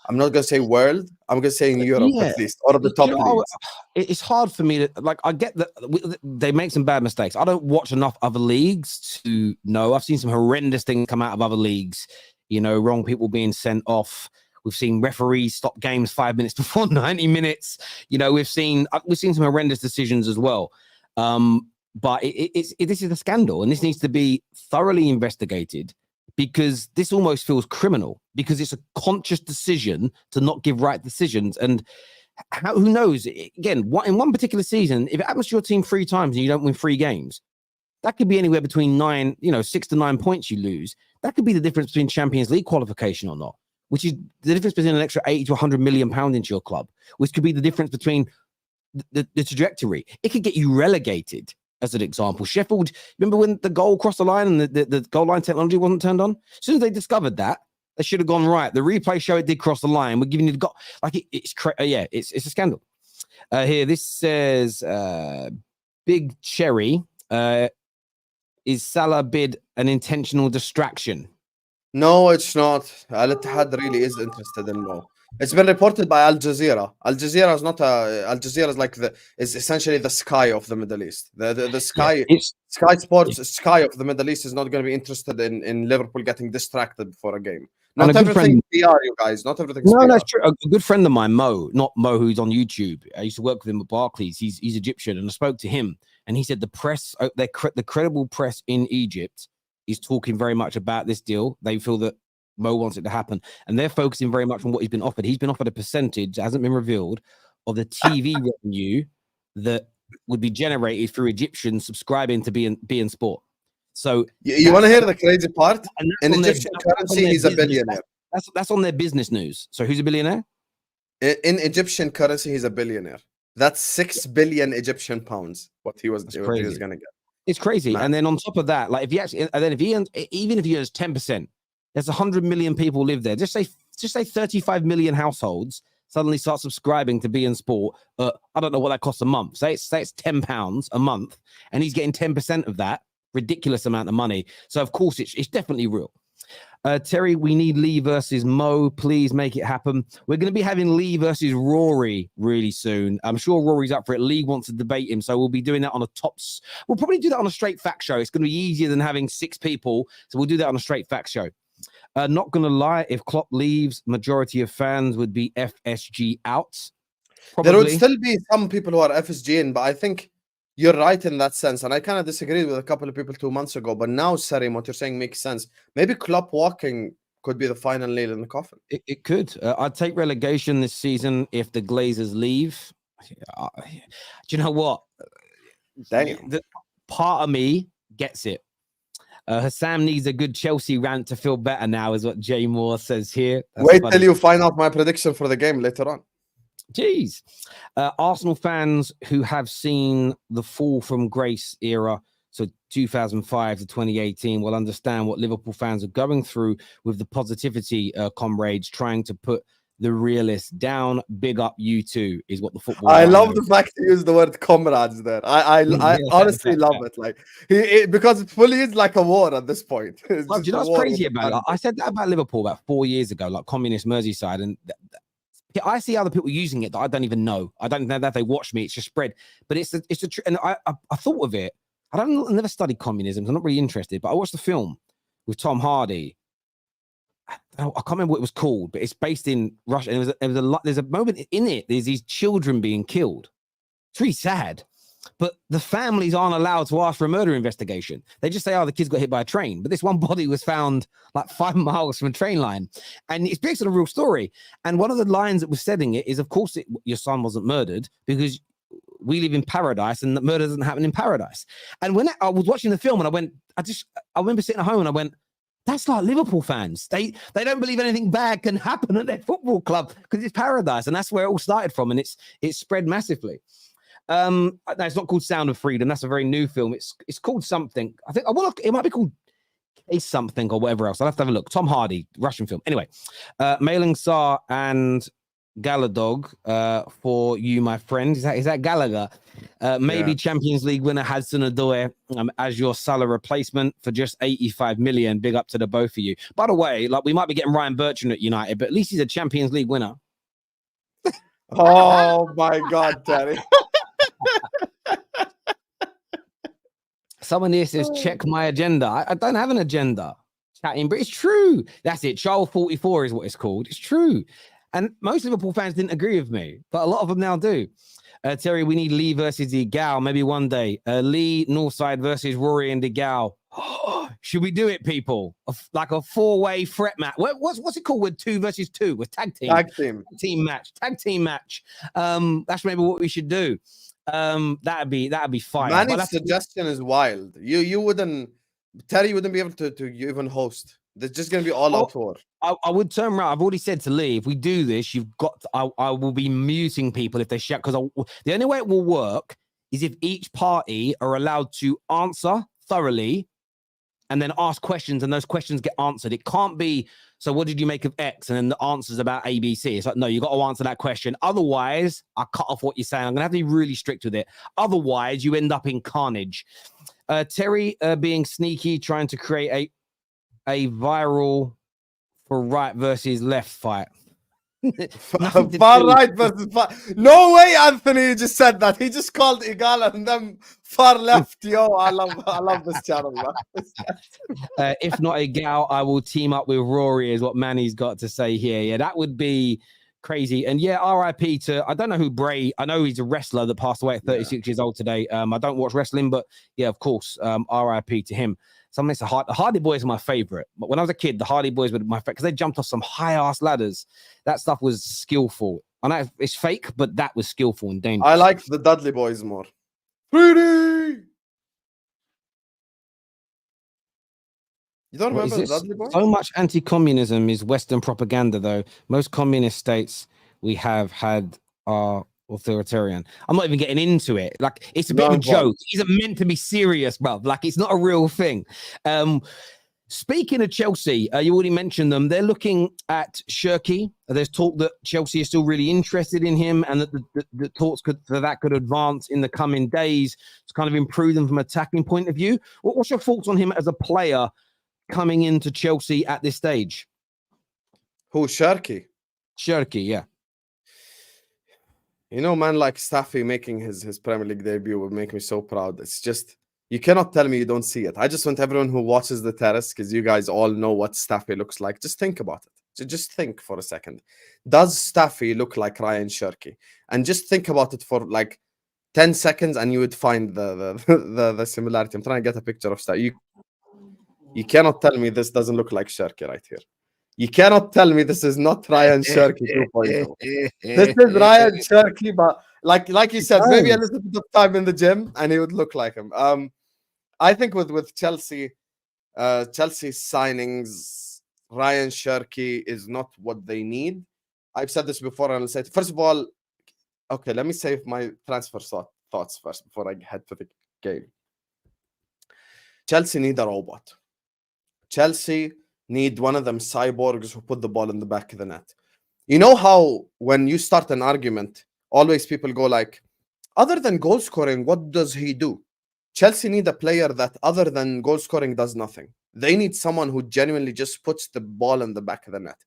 I'm not going to say world, I'm going to say in Europe at least, or the top leagues. It's hard for me to, like, I get that they make some bad mistakes. I don't watch enough other leagues to know. I've seen some horrendous things come out of other leagues, you know, wrong people being sent off. We've seen referees stop games 5 minutes before 90 minutes. You know, we've seen some horrendous decisions as well. But this is a scandal, and this needs to be thoroughly investigated because this almost feels criminal because it's a conscious decision to not give right decisions. And who knows? Again, in one particular season, if it happens to your team 3 times and you don't win 3 games, that could be anywhere between 6 to 9 points you lose. That could be the difference between Champions League qualification or not, which is the difference between an extra 80 to 100 million pound into your club, which could be the difference between the trajectory. It could get you relegated. as an example. Sheffield, remember when the goal crossed the line and the goal line technology wasn't turned on? As soon as they discovered that, they should have gone right. The replay show it did cross the line. We're giving you the goal. Like it's a scandal. Here, this says Big Cherry. Is Salah bid an intentional distraction? No, it's not. Al Ittihad really is interested in Mo. It's been reported by Al Jazeera. Al Jazeera is not Al Jazeera is like is essentially the Sky of the Middle East. The Sky Sky Sports Sky of the Middle East is not going to be interested in Liverpool getting distracted before a game. Not everything PR, you guys. Not everything. No, that's true. A good friend of mine, Mo, not Mo, who's on YouTube. I used to work with him at Barclays. He's Egyptian, and I spoke to him, and he said the press, the credible press in Egypt, is talking very much about this deal. They feel that Mo wants it to happen, and they're focusing very much on what he's been offered. He's been offered a percentage, hasn't been revealed, of the TV revenue that would be generated through Egyptians subscribing to beIN Sport. So you want to hear the crazy part? In Egyptian currency, he's a billionaire. That's on their business news. So who's a billionaire? In Egyptian currency, he's a billionaire. That's 6 billion Egyptian pounds. What he was going to get. It's crazy. Man. And then on top of that, like if he actually, and then if he earns, even if he earns 10%, there's 100 million people live there. Just say 35 million households suddenly start subscribing to beIN Sport. I don't know what that costs a month. Say it's £10 a month, and he's getting 10% of that. Ridiculous amount of money. So of course it's definitely real. Terry, we need Lee versus Mo. Please make it happen. We're going to be having Lee versus Rory really soon. I'm sure Rory's up for it. Lee wants to debate him, so we'll be doing that on a tops. We'll probably do that on a straight fact show. It's going to be easier than having 6 people, so we'll do that on a straight fact show. Not going to lie, if Klopp leaves, majority of fans would be FSG out. Probably. There would still be some people who are FSG in, but I think you're right in that sense, and I kind of disagreed with a couple of people 2 months ago. But now, Sarim, what you're saying makes sense. Maybe Klopp walking could be the final nail in the coffin. It could. I'd take relegation this season if the Glazers leave. Do you know what? Damn. Part of me gets it. Husam needs a good Chelsea rant to feel better now, is what Jay Moore says here. That's Wait funny. till you find out my prediction for the game later on. Jeez. Arsenal fans who have seen the fall from grace era, so 2005 to 2018, will understand what Liverpool fans are going through with the positivity comrades trying to put the realists down. Big up you two, is what the football. I love the fact you use the word comrades there. I honestly love it. Like because it fully is like a war at this point. Do you know what's crazy about it? I said that about Liverpool about 4 years ago, like communist Merseyside, and I see other people using it that I don't even know. I don't know that they watch me. It's just spread. But it's a and I thought of it. I never studied communism. I'm not really interested. But I watched the film with Tom Hardy. I can't remember what it was called, but it's based in Russia. And there's a moment in it. There's these children being killed. It's really sad. But the families aren't allowed to ask for a murder investigation. They just say, oh, the kids got hit by a train. But this one body was found like 5 miles from a train line. And it's based on a real story. And one of the lines that was said in it is, of course, your son wasn't murdered because we live in paradise and the murder doesn't happen in paradise. And when I was watching the film and I remember sitting at home and I went, that's like Liverpool fans. They don't believe anything bad can happen at their football club because it's paradise. And that's where it all started from. And it's spread massively. No, it's not called Sound of Freedom. That's a very new film. It's called something. I think it might be called Case Something or whatever else. I'll have to have a look. Tom Hardy, Russian film. Anyway, Mailing Sar and Galadog for you, my friend. Is that Gallagher? Maybe Champions League winner Hudson Odoi as your Salah replacement for just 85 million. Big up to the both of you. By the way, like we might be getting Ryan Bertrand at United, but at least he's a Champions League winner. Oh my God, Terry. Someone here says, check my agenda. I don't have an agenda. Chatting, but it's true. That's it. Charles 44 is what it's called. It's true. And most Liverpool fans didn't agree with me, but a lot of them now do. Terry, we need Lee versus Degal. Maybe one day. Lee, Northside versus Rory and Degal. Should we do it, people? Like a 4-way threat match. What's it called with 2 versus 2? With tag team. Tag team match. That's maybe what we should do. That'd be fine. Manny's suggestion is wild. You wouldn't, Terry wouldn't be able to even host. There's just gonna be all out war. I would turn around. I've already said to Lee, if we do this, you've got. I will be muting people if they shout, because the only way it will work is if each party are allowed to answer thoroughly and then ask questions, and those questions get answered. It can't be, so what did you make of X? And then the answer's about ABC. It's like, no, you got to answer that question. Otherwise, I cut off what you're saying. I'm going to have to be really strict with it. Otherwise, you end up in carnage. Terry being sneaky, trying to create a viral for right versus left fight. Far right versus far. No way, Anthony. You just said that. He just called Igala and then far left. Yo, I love this channel, man. If not a gal, I will team up with Rory, is what Manny's got to say here. Yeah, that would be crazy. And yeah, RIP to, I don't know who Bray, I know he's a wrestler that passed away at 36 years old today. I don't watch wrestling, but yeah, of course, RIP to him. Some makes the Hardy Boys are my favorite. But when I was a kid, the Hardy Boys were my favorite because they jumped off some high-ass ladders. That stuff was skillful. I know it's fake, but that was skillful and dangerous. I like the Dudley Boys more. Pretty. You don't remember the Dudley Boys? So much anti-communism is Western propaganda, though. Most communist states we have had are authoritarian. I'm not even getting into it. Like, it's a bit of a joke. It isn't meant to be serious, bruv. Like, it's not a real thing. Speaking of Chelsea, you already mentioned them. They're looking at Cherki. There's talk that Chelsea is still really interested in him, and that the talks could advance in the coming days to kind of improve them from an attacking point of view. What's your thoughts on him as a player coming into Chelsea at this stage? Who, Cherki? Cherki, yeah. You know, man, like Staffy making his Premier League debut would make me so proud. It's just, you cannot tell me you don't see it. I just want everyone who watches the terrace, because you guys all know what Staffy looks like. Just think about it. Just think for a second. Does Staffy look like Ryan Cherki? And just think about it for like 10 seconds and you would find the similarity. I'm trying to get a picture of Staffy. You cannot tell me this doesn't look like Cherki right here. You cannot tell me this is not Ryan Cherki 2.0. This is Ryan Cherki, but like you said, maybe a little bit of time in the gym and he would look like him. I think with Chelsea signings, Ryan Cherki is not what they need. I've said this before, and I'll say it. First of all, okay, let me save my transfer thoughts first before I head to the game. Chelsea need a robot. Chelsea need one of them cyborgs who put the ball in the back of the net. You know how when you start an argument, always people go like, other than goal scoring, what does he do? Chelsea need a player that other than goal scoring does nothing. They need someone who genuinely just puts the ball in the back of the net.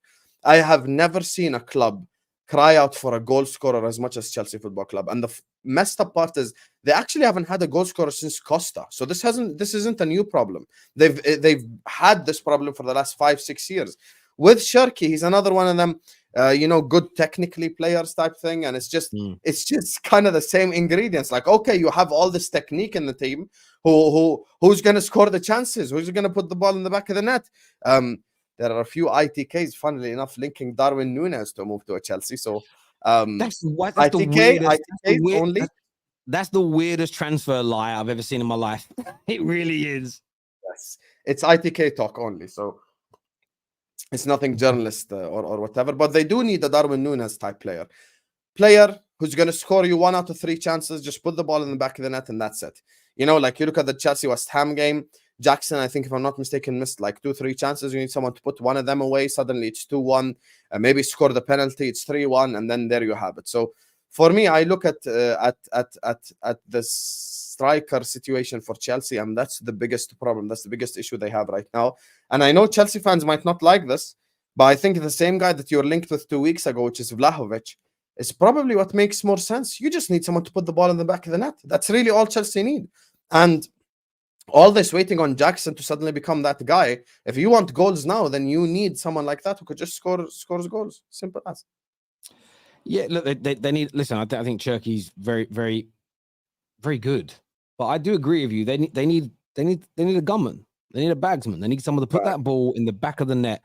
I have never seen a club cry out for a goal scorer as much as Chelsea Football Club. And the messed up part is they actually haven't had a goal scorer since Costa. So this isn't a new problem. They've had this problem for the last 5-6 years. With Cherki, he's another one of them, good technically players type thing. And it's just kind of the same ingredients. Like, okay, you have all this technique in the team. Who's going to score the chances? Who's going to put the ball in the back of the net? There are a few ITKs, funnily enough, linking Darwin Núñez to move to a Chelsea. So that's the weirdest transfer lie I've ever seen in my life. It really is. Yes, it's ITK talk only. So it's nothing journalist or whatever. But they do need a Darwin Núñez type player who's going to score you 1 out of 3 chances. Just put the ball in the back of the net and that's it. You know, like you look at the Chelsea West Ham game. Jackson, I think, if I'm not mistaken, missed like 2-3 chances. You need someone to put one of them away. Suddenly it's 2-1. Maybe score the penalty. It's 3-1, and then there you have it. So for me, I look at the striker situation for Chelsea, and that's the biggest problem. That's the biggest issue they have right now. And I know Chelsea fans might not like this, but I think the same guy that you're linked with 2 weeks ago, which is Vlahovic, is probably what makes more sense. You just need someone to put the ball in the back of the net. That's really all Chelsea need. And all this waiting on Jackson to suddenly become that guy. If you want goals now, then you need someone like that who could just scores goals. Simple as. Yeah, look, they need. Listen, I think Cherki's very, very, very good. But I do agree with you. They need a gunman. They need a bagsman. They need someone to put that ball in the back of the net.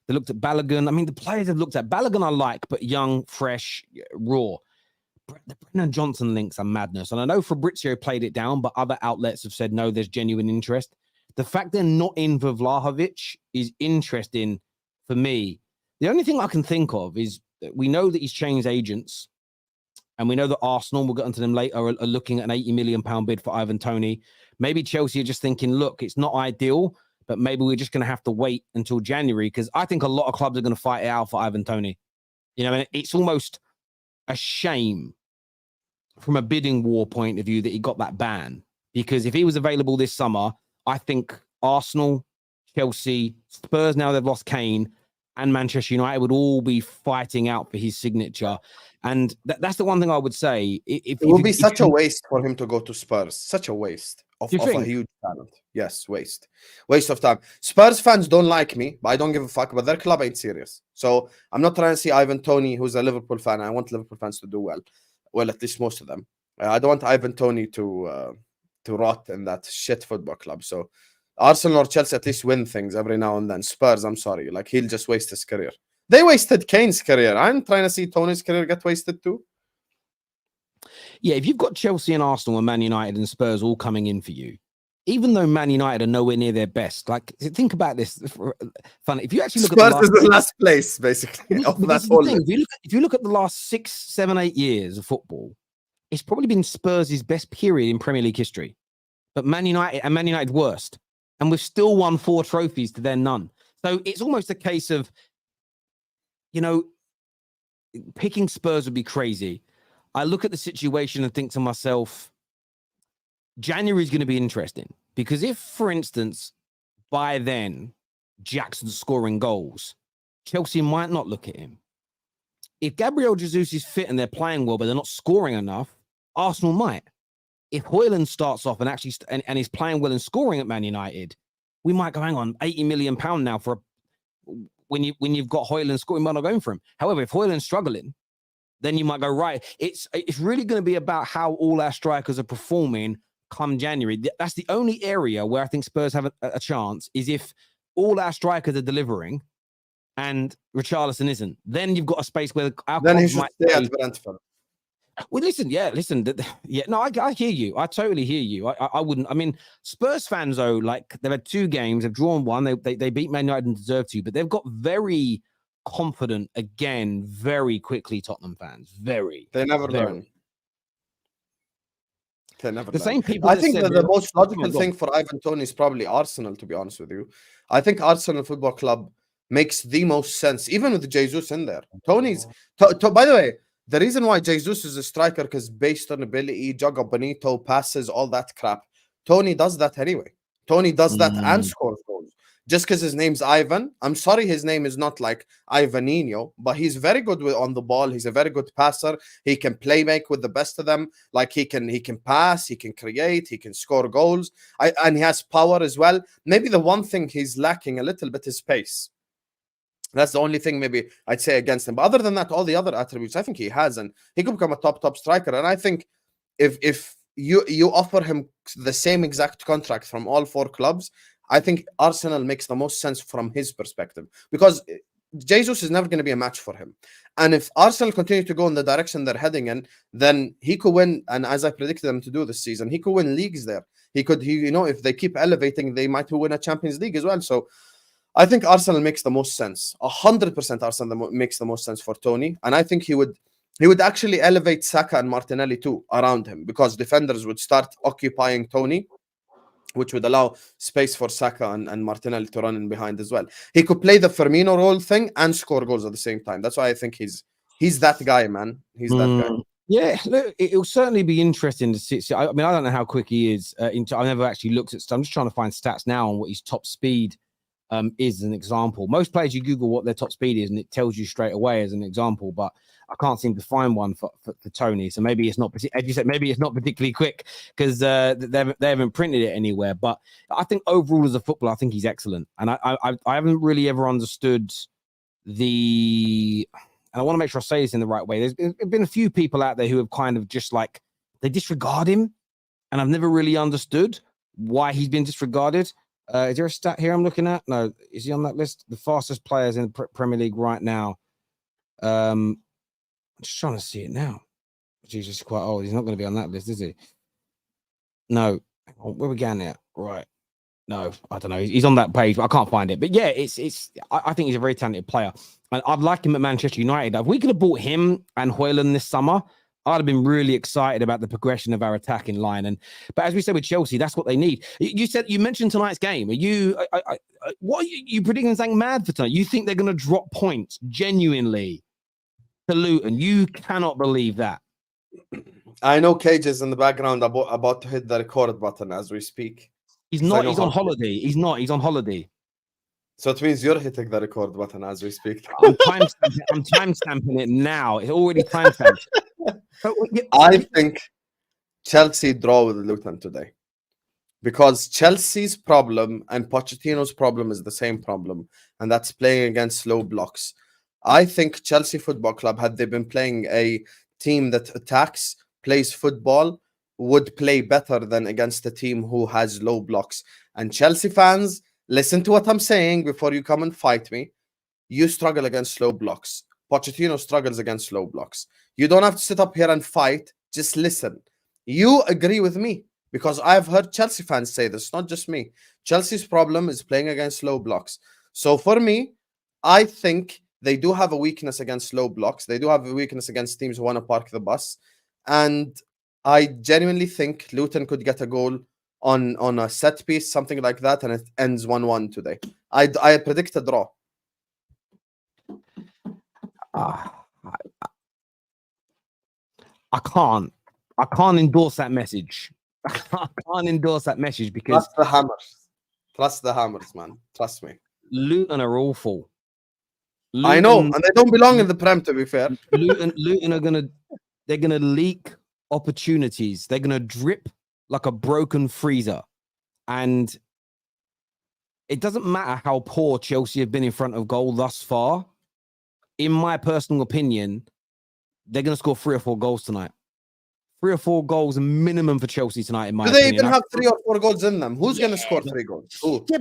They looked at Balogun. I mean, the players have looked at Balogun I like, but young, fresh, raw. The Brennan Johnson links are madness. And I know Fabrizio played it down, but other outlets have said, no, there's genuine interest. The fact they're not in for Vlahovic is interesting for me. The only thing I can think of is that we know that he's changed agents and we know that Arsenal, we'll get onto them later, are looking at an £80 million bid for Ivan Toney. Maybe Chelsea are just thinking, look, it's not ideal, but maybe we're just going to have to wait until January, because I think a lot of clubs are going to fight it out for Ivan Toney. You know, and it's almost a shame from a bidding war point of view that he got that ban, because if he was available this summer, I think Arsenal, Chelsea, Spurs, now they've lost Kane, and Manchester United would all be fighting out for his signature. And that's the one thing I would say. It would be such a waste for him to go to Spurs. Such a waste of a huge talent. Yes, waste of time. Spurs fans don't like me, but I don't give a fuck. But their club ain't serious. So I'm not trying to see Ivan Toney, who's a Liverpool fan. I want Liverpool fans to do well. Well, at least most of them. I don't want Ivan Toney to rot in that shit football club. So Arsenal or Chelsea at least win things every now and then. Spurs, I'm sorry. Like, he'll just waste his career. They wasted Kane's career. I'm trying to see Tony's career get wasted too. Yeah, if you've got Chelsea and Arsenal and Man United and Spurs all coming in for you, even though Man United are nowhere near their best, like, think about this. Funny, if you actually look Spurs at is the last place, basically. If you look at the last 6, 7, 8 years of football, it's probably been Spurs' best period in Premier League history. But Man United worst. And we've still won 4 trophies to their none. So it's almost a case of, you know, picking Spurs would be crazy. I look at the situation and think to myself, January is going to be interesting, because if, for instance, by then Jackson's scoring goals, Chelsea might not look at him. If Gabriel Jesus is fit and they're playing well, but they're not scoring enough, Arsenal might. If Højlund starts off and actually and he's playing well and scoring at Man United, we might go, hang on, £80 million now for when you've got Højlund scoring, might not going for him. However, if Højlund's struggling, then you might go, right. It's really going to be about how all our strikers are performing come January. That's the only area where I think Spurs have a chance, is if all our strikers are delivering and Richarlison isn't. Then you've got a space where then he should stay at Brentford. Well, listen. No, I hear you. I totally hear you. I wouldn't. I mean, Spurs fans, though, like, they've had 2 games, they've drawn 1, they beat Man United and deserve to, but they've got very confident again very quickly. Tottenham fans, they never learn. The same people. I think that the most logical thing for Ivan Toney is probably Arsenal, to be honest with you. I think Arsenal Football Club makes the most sense, even with Jesus in there. Tony's by the way, the reason why Jesus is a striker, because based on ability, Joga Bonito, passes, all that crap. Toney does that anyway. Toney does that and scores goals. Just because his name's Ivan, I'm sorry his name is not like Ivaninho, but he's very good on the ball. He's a very good passer. He can play make with the best of them. Like, he can pass, he can create, he can score goals, and he has power as well. Maybe the one thing he's lacking a little bit is pace. That's the only thing maybe I'd say against him. But other than that, all the other attributes, I think he has, and he could become a top striker. And I think if you offer him the same exact contract from all 4 clubs, I think Arsenal makes the most sense from his perspective, because Jesus is never going to be a match for him. And if Arsenal continue to go in the direction they're heading in, then he could win. And as I predicted them to do this season, he could win leagues there. If they keep elevating, they might win a Champions League as well. So I think Arsenal makes the most sense. 100% Arsenal makes the most sense for Toney. And I think he would actually elevate Saka and Martinelli too around him, because defenders would start occupying Toney, which would allow space for Saka and Martinelli to run in behind as well. He could play the Firmino role thing and score goals at the same time. That's why I think he's that guy, man. He's that guy. Yeah, look, it'll certainly be interesting to see. I mean, I don't know how quick he is. I've never actually looked at stuff. I'm just trying to find stats now on what his top speed is as an example. Most players, you Google what their top speed is and it tells you straight away as an example, but I can't seem to find one for Toney. So maybe it's not, as you said, maybe it's not particularly quick because they haven't printed it anywhere. But I think overall as a footballer, I think he's excellent. And I haven't really ever understood and I want to make sure I say this in the right way. There's been a few people out there who have kind of just like, they disregard him. And I've never really understood why he's been disregarded. Is there a stat here I'm looking at? No. Is he on that list? The fastest players in the Premier League right now. I'm just trying to see it now. Jesus, quite old. He's not going to be on that list, is he? No. Where we going at? Right. No, I don't know. He's on that page, but I can't find it. But yeah, I think he's a very talented player. And I'd like him at Manchester United. If we could have bought him and Højlund this summer, I'd have been really excited about the progression of our attacking line. But as we said with Chelsea, that's what they need. You mentioned tonight's game. Are you? What are you predicting something mad for tonight? You think they're going to drop points genuinely to Luton? You cannot believe that. I know Cage is in the background about to hit the record button as we speak. He's not. He's on holiday. He's not. He's on holiday. So it means you're hitting the record button as we speak. I'm timestamping it now. It's already timestamped. I think Chelsea draw with Luton today because Chelsea's problem and Pochettino's problem is the same problem, and that's playing against low blocks. I think Chelsea Football Club, had they been playing a team that attacks, plays football, would play better than against a team who has low blocks. And Chelsea fans, listen to what I'm saying before you come and fight me. You struggle against slow blocks. Pochettino struggles against slow blocks. You don't have to sit up here and fight. Just listen. You agree with me because I've heard Chelsea fans say this, not just me. Chelsea's problem is playing against low blocks. So for me, I think they do have a weakness against low blocks. They do have a weakness against teams who want to park the bus. And I genuinely think Luton could get a goal on a set piece, something like that, and it ends 1-1 today. I predict a draw. I can't endorse that message. I can't endorse that message because Trust the Hammers. Trust the Hammers, man. Trust me. Luton are awful. Luton, I know, and they don't belong in the Prem, to be fair. Luton are gonna leak opportunities. They're gonna drip like a broken freezer, and it doesn't matter how poor Chelsea have been in front of goal thus far. In my personal opinion, they're going to score 3 or 4 goals tonight. 3 or 4 goals minimum for Chelsea tonight, in my opinion. Do they even have 3 or 4 goals in them? Who's going to score 3 goals? Who? Yeah,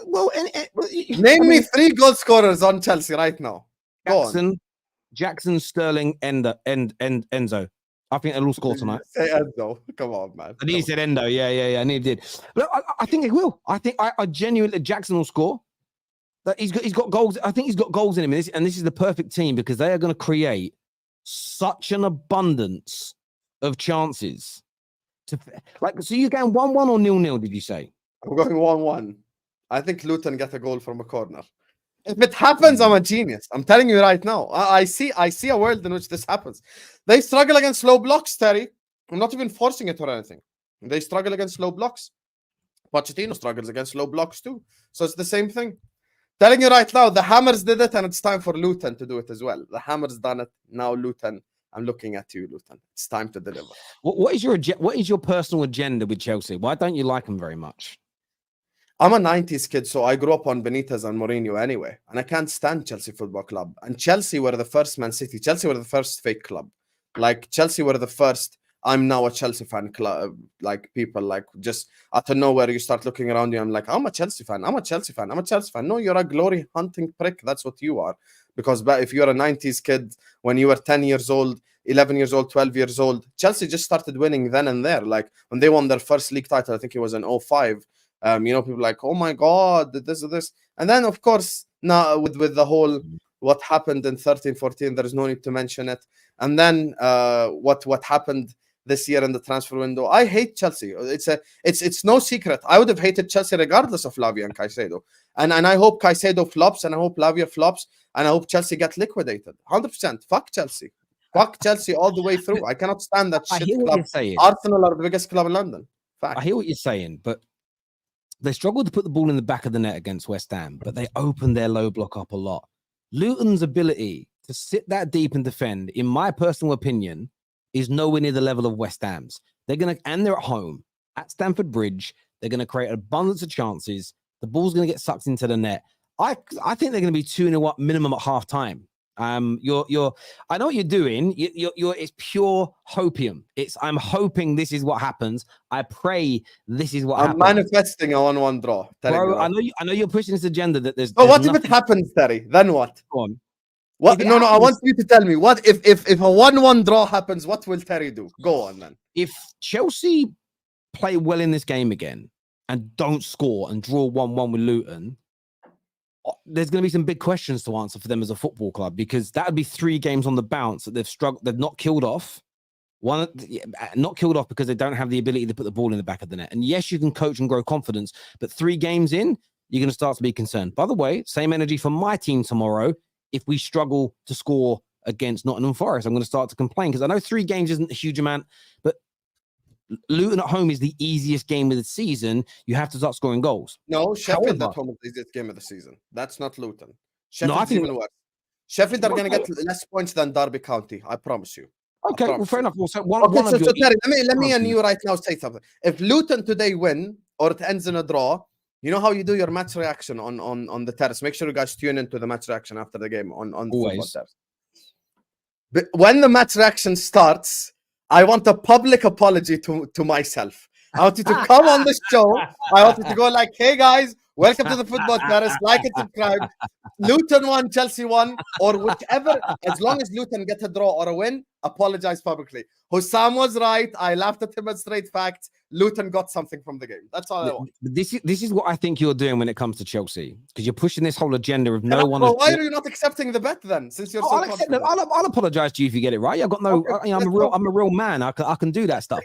well, name me 3 goal scorers on Chelsea right now. Jackson, Sterling, Enzo. I think they'll all score tonight. Say Enzo. Come on, man. And he said Endo. Yeah. And he did. But I think it will. I genuinely, Jackson will score. That he's got goals. I think he's got goals in him. And this is the perfect team because they are going to create such an abundance of chances. So you're going 1-1 or 0-0, did you say? I'm going 1-1. I think Luton get a goal from a corner. If it happens, I'm a genius. I'm telling you right now. I see a world in which this happens. They struggle against low blocks, Terry. I'm not even forcing it or anything. They struggle against low blocks. Pochettino struggles against low blocks too. So it's the same thing. Telling you right now, the Hammers did it, and it's time for Luton to do it as well. The Hammers done it. Now Luton, I'm looking at you, Luton. It's time to deliver. What is your personal agenda with Chelsea? Why don't you like them very much? I'm a 90s kid, so I grew up on Benitez and Mourinho anyway, and I can't stand Chelsea Football Club. And Chelsea were the first Man City. Chelsea were the first fake club. Like, Chelsea were the first, I'm now a Chelsea fan club. Like, people, like, just out of nowhere, you start looking around you. I'm like, I'm a Chelsea fan. I'm a Chelsea fan. I'm a Chelsea fan. No, you're a glory hunting prick. That's what you are. Because if you're a 90s kid, when you were 10 years old, 11 years old, 12 years old, Chelsea just started winning then and there. Like, when they won their first league title, I think it was in 05. People like, oh my God, this. And then, of course, now with the whole what happened in 13-14, there is no need to mention it. And then what happened this year in the transfer window. I hate Chelsea. It's no secret. I would have hated Chelsea regardless of Lavia and Caicedo. And I hope Caicedo flops, and I hope Lavia flops, and I hope Chelsea get liquidated. 100%. Fuck Chelsea. Fuck Chelsea all the way through. I cannot stand that shit club. Arsenal are the biggest club in London. Fact. I hear what you're saying, but they struggled to put the ball in the back of the net against West Ham, but they opened their low block up a lot. Luton's ability to sit that deep and defend, in my personal opinion, is nowhere near the level of West Ham's. And they're at home at Stamford Bridge. They're going to create an abundance of chances. The ball's going to get sucked into the net. I think they're going to be 2-0 up minimum at half time. I know what you're doing. It's pure hopium. I'm hoping this is what happens. I pray this is what happens. I'm manifesting a 1-1 draw. Bro, I know you're pushing this agenda that there's. Oh, what if it happens, Terry? Then what? Go on. What? No, I want you to tell me. What if a 1-1 draw happens? What will Terry do? Go on, then. If Chelsea play well in this game again and don't score and draw 1-1 with Luton, there's going to be some big questions to answer for them as a football club, because that would be 3 games on the bounce that they've not killed off. not killed off because they don't have the ability to put the ball in the back of the net. And yes, you can coach and grow confidence, but 3 games in, you're going to start to be concerned. By the way, same energy for my team tomorrow. If we struggle to score against Nottingham Forest, I'm going to start to complain because I know 3 games isn't a huge amount, but Luton at home is the easiest game of the season. You have to start scoring goals. No, Sheffield However, at home is the easiest game of the season. That's not Luton. No, Sheffield's I think even worse. Sheffield are going to get less points than Derby County. I promise you. okay, well, fair enough. Well, so one Okay, of so your Terry, let me and you right now say something. If Luton today win or it ends in a draw, you know how you do your match reaction on the terrace. Make sure you guys tune into the match reaction after the game on the football terrace. But when the match reaction starts, I want a public apology to myself. I want you to come on the show. I want you to go like, hey guys, welcome to the football terrace. Like and subscribe. Luton won, Chelsea won, or whichever. As long as Luton get a draw or a win, apologize publicly. Husam was right. I laughed at him at straight facts. Luton got something from the game. That's all I want. This is what I think you're doing when it comes to Chelsea, because you're pushing this whole agenda of Well, why are you not accepting the bet then? Since you're I'll apologize to you if you get it right. I've got no. Okay, I'm a real man. I can do that stuff.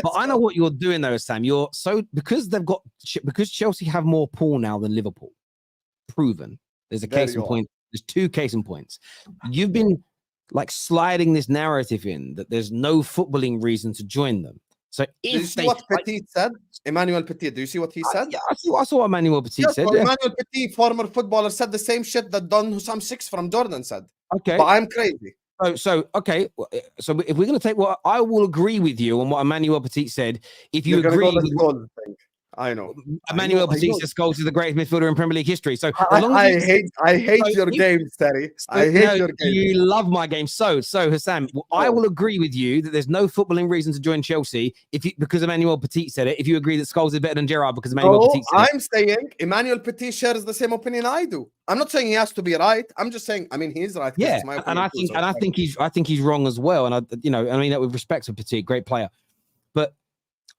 But I know what you're doing though, Sam. You're so because Chelsea have more pool now than Liverpool. Proven. There's a case in point. There's 2 case in points. You've been like sliding this narrative in that there's no footballing reason to join them. So if you see what Petit said? Emmanuel Petit, do you see what he said? Yeah, I saw what Emmanuel Petit said. Yeah. Emmanuel Petit, former footballer, said the same shit that Don Husam 6 from Jordan said. Okay. But I'm crazy. So if we're going to take what I will agree with you on what Emmanuel Petit said. If you agree with the thing. I know. Emmanuel Petit says Scholes is the greatest midfielder in Premier League history. So I hate your games, Terry. I hate your games. You love my game. So Husam, I will agree with you that there's no footballing reason to join Chelsea because Emmanuel Petit said it. If you agree that Scholes is better than Gerrard because Emmanuel Petit said I'm saying Emmanuel Petit shares the same opinion I do. I'm not saying he has to be right. I'm just saying, I mean, he's right. Yeah, I think he's wrong as well. And I mean that with respect to Petit, great player, but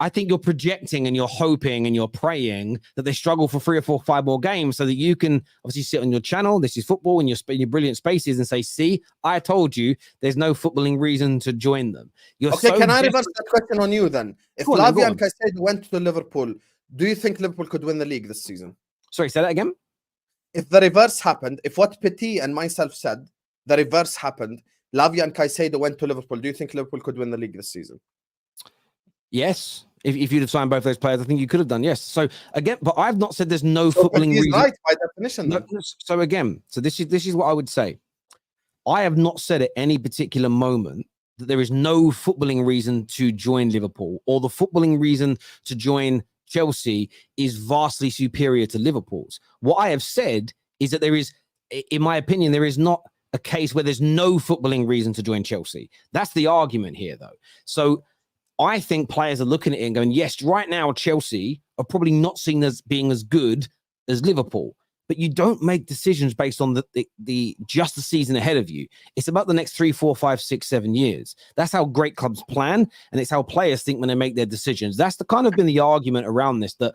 I think you're projecting and you're hoping and you're praying that they struggle for 3 or 4, 5 more games so that you can obviously sit on your channel. This is football in your brilliant spaces and say, see, I told you there's no footballing reason to join them. Can I reverse that question on you then? If Lavia and Caicedo went to Liverpool, do you think Liverpool could win the league this season? Sorry, say that again. If the reverse happened, if what Petit and myself said, the reverse happened, Lavia and Caicedo went to Liverpool, do you think Liverpool could win the league this season? Yes. If you'd have signed both those players, I think you could have done. Yes. So again, but I've not said there's no footballing reason. Right by definition. No, so again, this is what I would say. I have not said at any particular moment that there is no footballing reason to join Liverpool or the footballing reason to join Chelsea is vastly superior to Liverpool's. What I have said is that there is, in my opinion, there is not a case where there's no footballing reason to join Chelsea. That's the argument here, though. So I think players are looking at it and going, yes, right now, Chelsea are probably not seen as being as good as Liverpool, but you don't make decisions based on the just the season ahead of you. It's about the next 3, 4, 5, 6, 7 years. That's how great clubs plan. And it's how players think when they make their decisions. That's the kind of been the argument around this, that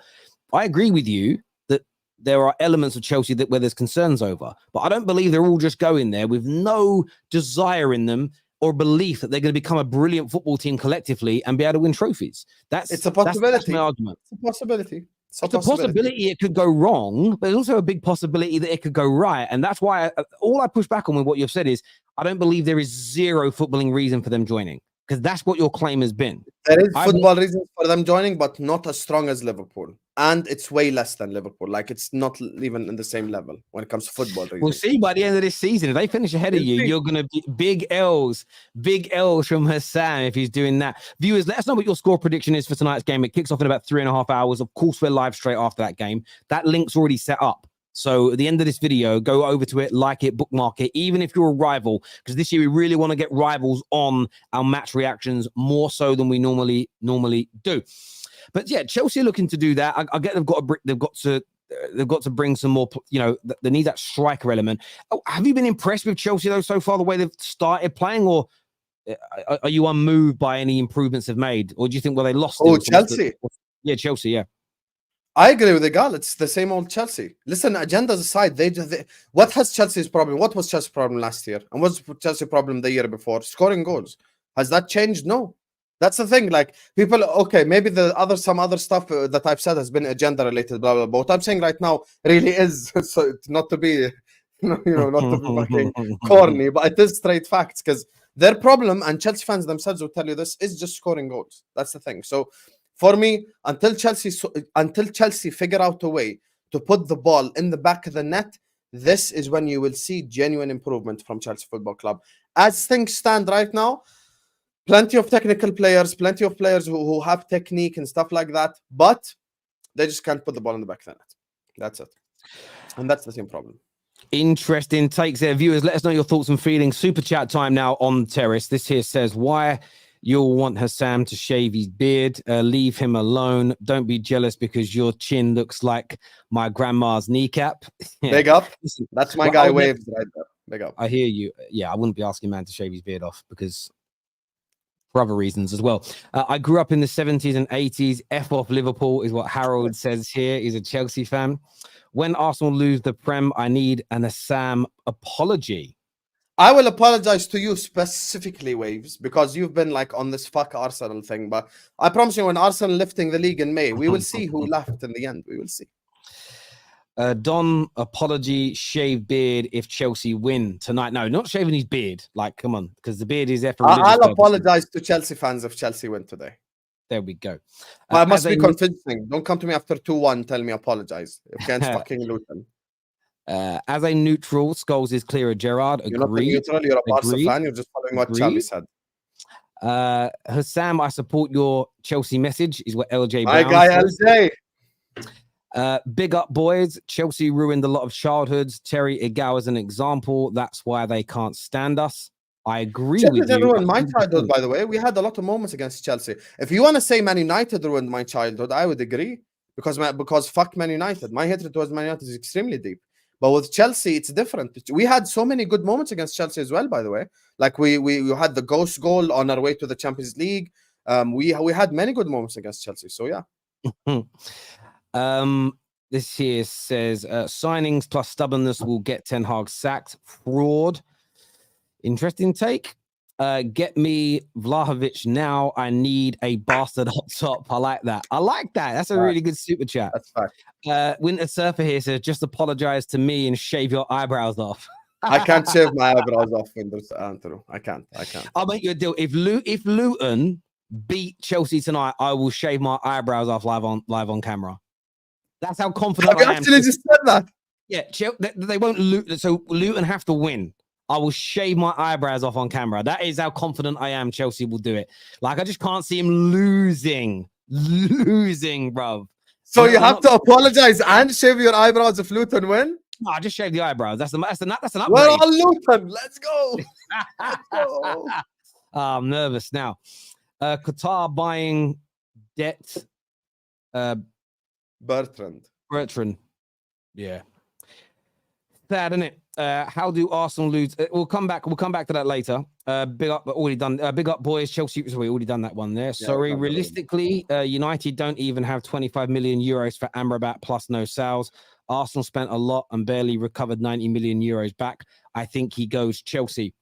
I agree with you that there are elements of Chelsea where there's concerns over, but I don't believe they're all just going there with no desire in them or belief that they're going to become a brilliant football team collectively and be able to win trophies. It's a possibility. That's my argument. It's a possibility. It's a possibility it could go wrong, but there's also a big possibility that it could go right. And that's why all I push back on with what you've said is I don't believe there is zero footballing reason for them joining, because that's what your claim has been. There is football reasons for them joining, but not as strong as Liverpool. And it's way less than Liverpool. Like, it's not even in the same level when it comes to football reasons. We'll see by the end of this season. If they finish ahead of you, you're going to be big L's from Husam if he's doing that. Viewers, let us know what your score prediction is for tonight's game. It kicks off in about 3.5 hours. Of course, we're live straight after that game. That link's already set up. So at the end of this video, go over to it, like it, bookmark it, even if you're a rival, because this year we really want to get rivals on our match reactions more so than we normally do. But yeah, Chelsea are looking to do that. I get they've got to bring some more. You know, they need that striker element. Oh, have you been impressed with Chelsea though so far, the way they've started playing, or are you unmoved by any improvements they've made, or do you think they lost? Oh, Chelsea. Yeah, Chelsea. Yeah. I agree with the guy. It's the same old Chelsea. Listen, agendas aside, what has Chelsea's problem? What was Chelsea's problem last year? And what's Chelsea's problem the year before? Scoring goals. Has that changed? No. That's the thing. Like people, okay, maybe some other stuff that I've said has been agenda related, blah blah blah. What I'm saying right now really is so not to be, not to be fucking corny, but it is straight facts because their problem, and Chelsea fans themselves will tell you this, is just scoring goals. That's the thing. So for me, until Chelsea figure out a way to put the ball in the back of the net, this is when you will see genuine improvement from Chelsea Football Club. As things stand right now, plenty of technical players, plenty of players who have technique and stuff like that, but they just can't put the ball in the back of the net. That's it. And that's the same problem. Interesting takes there. Viewers, let us know your thoughts and feelings. Super chat time now on Terrace. This here says, why you'll want Husam to shave his beard. Leave him alone. Don't be jealous because your chin looks like my grandma's kneecap. Big up. That's my guy Waves right there. Big up. I hear you. Yeah, I wouldn't be asking man to shave his beard off because for other reasons as well. I grew up in the 70s and 80s. F off Liverpool is what Harold says here. He's a Chelsea fan. When Arsenal lose the Prem, I need an Husam apology. I will apologize to you specifically, Waves, because you've been like on this fuck Arsenal thing. But I promise you, when Arsenal lifting the league in May, we will see who left in the end. We will see. Don, apology, shave beard if Chelsea win tonight. No, not shaving his beard. Like, come on, because the beard is there for religious I'll purposes. apologize to Chelsea fans if Chelsea win today. There we go. I must be convincing. Don't come to me after 2-1. Tell me apologize against fucking Luton. As a neutral, Scholes is clearer. Gerard, agree. You're not a neutral. You're a Barca fan. You're just following what Xavi said. Husam, I support your Chelsea message. Is what LJ. My guy LJ. Big up, boys. Chelsea ruined a lot of childhoods. Terry Igao is an example. That's why they can't stand us. I agree with you. Ruined my childhood, by the way. We had a lot of moments against Chelsea. If you want to say Man United ruined my childhood, I would agree. Because fuck Man United. My hatred towards Man United is extremely deep. But with Chelsea, it's different. We had so many good moments against Chelsea as well, by the way. Like we had the ghost goal on our way to the Champions League. We had many good moments against Chelsea. So yeah. This here says signings plus stubbornness will get Ten Hag sacked. Fraud. Interesting take. Get me Vlahovic now. I need a bastard up top. I like that. That's a really good super chat. That's fact. Winter Surfer here says, just apologize to me and shave your eyebrows off. I can't shave my eyebrows off, Andrew. I can't. I'll make you a deal. If Luton beat Chelsea tonight, I will shave my eyebrows off live on camera. That's how confident I am. Actually just said that. Yeah, they won't loot. So Luton have to win. I will shave my eyebrows off on camera. That is how confident I am Chelsea will do it. Like, I just can't see him losing, bruv. So you have to apologize and shave your eyebrows if Luton win? No, I just shave the eyebrows. That's an upgrade. We're on Luton. Let's go. Let's go. I'm nervous now. Qatar buying debt. Bertrand. Yeah. Sad, isn't it? How do Arsenal lose? We'll come back to that later. Big up, already done. Big up, boys. Chelsea, we already done that one there. Yeah, sorry. Realistically, United don't even have 25 million euros for Amrabat plus no sales. Arsenal spent a lot and barely recovered 90 million euros back. I think he goes Chelsea.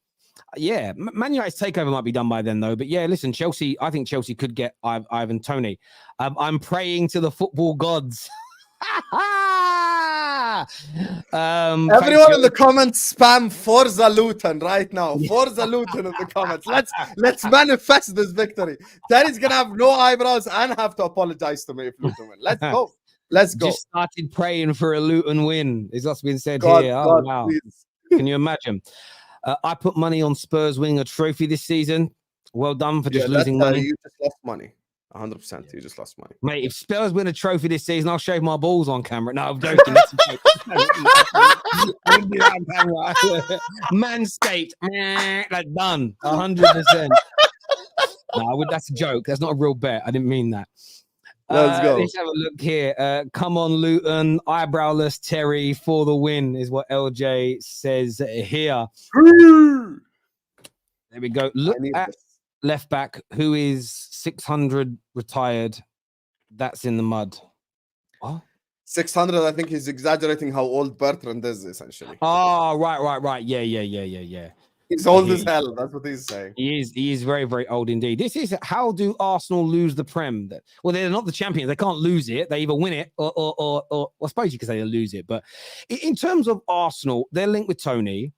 Yeah, Man United's takeover might be done by then, though. But yeah, listen, Chelsea. I think Chelsea could get Ivan Toney. I'm praying to the football gods. Everyone in the comments spam Forza Luton right now. Forza Luton in the comments. Let's manifest this victory. Terry's gonna have no eyebrows and have to apologize to me if Luton win. Let's go. Let's go. Just started praying for a Luton win. Is what's been said God, here. God, oh wow! please. Can you imagine? I put money on Spurs winning a trophy this season. Well done for just losing money. You just lost money. 100%. You just lost money. Mate, if Spurs win a trophy this season, I'll shave my balls on camera. No, I'm joking. That's a joke. Manscaped. Like done. 100%. No, that's a joke. That's not a real bet. I didn't mean that. Let's go. Let's have a look here. Come on, Luton. Eyebrowless Terry for the win is what LJ says here. There we go. Look at left back who is 600 retired. That's in the mud. What? 600, I think he's exaggerating how old Bertrand is, essentially. Oh, right. Yeah. He's old as hell. That's what he's saying. He is very, very old indeed. This is how do Arsenal lose the Prem? Well, they're not the champions. They can't lose it. They either win it or I suppose you could say they lose it. But in terms of Arsenal, they're linked with Toney.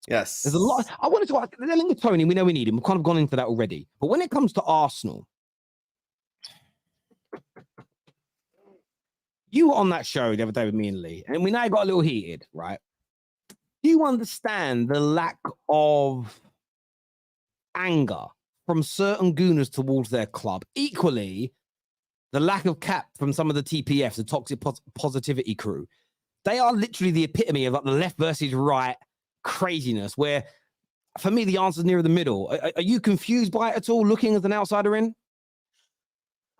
Yes. There's a lot. I wanted to ask, they're linked with Toney. We know we need him. We've kind of gone into that already. But when it comes to Arsenal, you were on that show the other day with me and Lee, and we now got a little heated, right? Do you understand the lack of anger from certain gooners towards their club? Equally, the lack of cap from some of the TPFs, the toxic positivity crew. They are literally the epitome of like the left versus right craziness, where for me, the answer's nearer the middle. Are you confused by it at all, looking as an outsider in?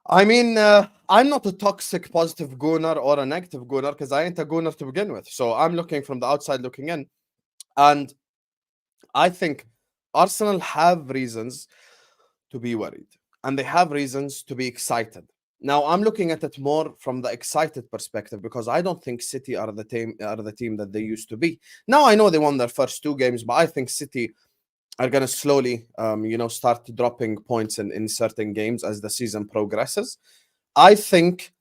I mean, I'm not a toxic positive gooner or a negative gooner because I ain't a gooner to begin with. So I'm looking from the outside looking in. And I think Arsenal have reasons to be worried and they have reasons to be excited. Now, I'm looking at it more from the excited perspective because I don't think City are the team that they used to be. Now, I know they won their first 2 games, but I think City are going to slowly, start dropping points in certain games as the season progresses. I think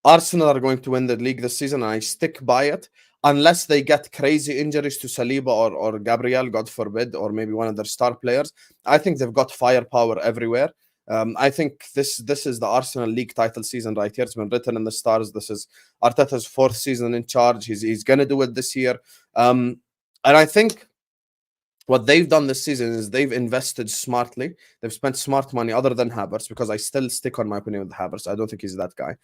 Arsenal are going to win the league this season, and I stick by it, unless they get crazy injuries to Saliba or Gabriel, God forbid, or maybe one of their star players. I think they've got firepower everywhere. I think this is the Arsenal league title season right here. It's been written in the stars. This is Arteta's 4th season in charge. He's going to do it this year. And I think what they've done this season is they've invested smartly. They've spent smart money other than Havertz, because I still stick on my opinion with Havertz. I don't think he's that guy.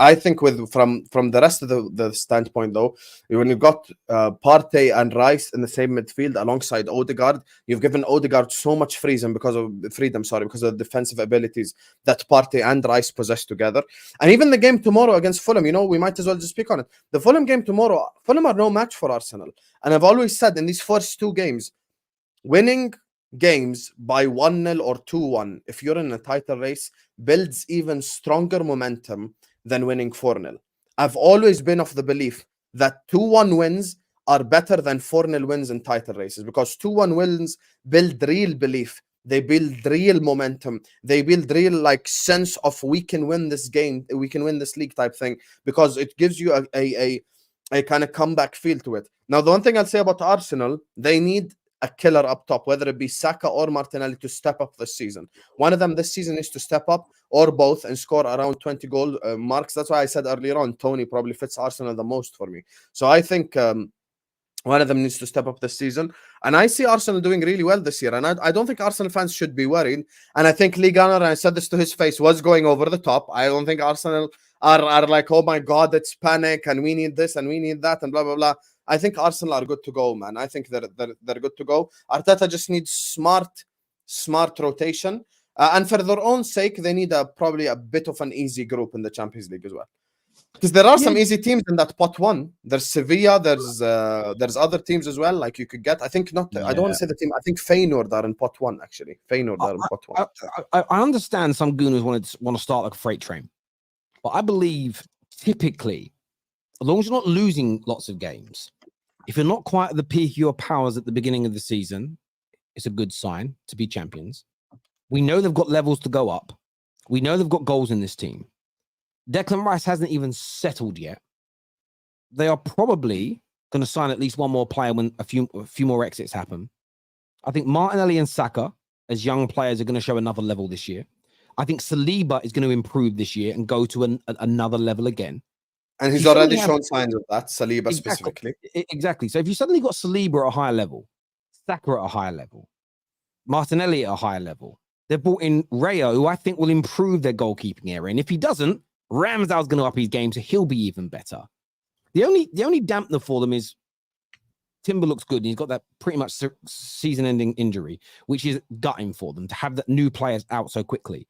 I think from the rest of the standpoint, though, when you've got Partey and Rice in the same midfield alongside Odegaard, you've given Odegaard so much freedom because of the defensive abilities that Partey and Rice possess together. And even the game tomorrow against Fulham, we might as well just speak on it. The Fulham game tomorrow, Fulham are no match for Arsenal. And I've always said in these first 2 games, winning games by 1-0 or 2-1, if you're in a title race, builds even stronger momentum than winning 4-0. I've always been of the belief that 2-1 wins are better than 4-0 wins in title races, because 2-1 wins build real belief. They build real momentum. They build real sense of we can win this game, we can win this league type thing, because it gives you a kind of comeback feel to it. Now, the one thing I'll say about Arsenal, they need a killer up top, whether it be Saka or Martinelli, to step up this season. One of them this season is to step up, or both, and score around 20 goal marks. That's why I said earlier on, Toney probably fits Arsenal the most for me. So I think one of them needs to step up this season. And I see Arsenal doing really well this year. And I don't think Arsenal fans should be worried. And I think Lee Gunner, and I said this to his face, was going over the top. I don't think Arsenal are like, oh my God, it's panic and we need this and we need that and blah, blah, blah. I think Arsenal are good to go, man. I think they're good to go. Arteta just needs smart rotation. And for their own sake, they need probably a bit of an easy group in the Champions League as well. Because there are some easy teams in that pot 1. There's Sevilla, there's other teams as well, like you could get. I think not. Yeah. I don't want to say the team. I think Feyenoord are in pot 1, actually. Feyenoord are in pot 1. I understand some gooners want to start like a freight train. But I believe typically, as long as you're not losing lots of games, if you're not quite at the peak of your powers at the beginning of the season, it's a good sign to be champions. We know they've got levels to go up. We know they've got goals in this team. Declan Rice hasn't even settled yet. They are probably going to sign at least one more player when a few more exits happen. I think Martinelli and Saka, as young players, are going to show another level this year. I think Saliba is going to improve this year and go to another level again. And he's already shown signs of that, Saliba specifically. Exactly. So if you suddenly got Saliba at a higher level, Saka at a higher level, Martinelli at a higher level, they've brought in Rayo, who I think will improve their goalkeeping area. And if he doesn't, Ramsdale's going to up his game, so he'll be even better. The only dampener for them is Timber looks good, and he's got that pretty much season-ending injury, which is gutting for them to have that new players out so quickly.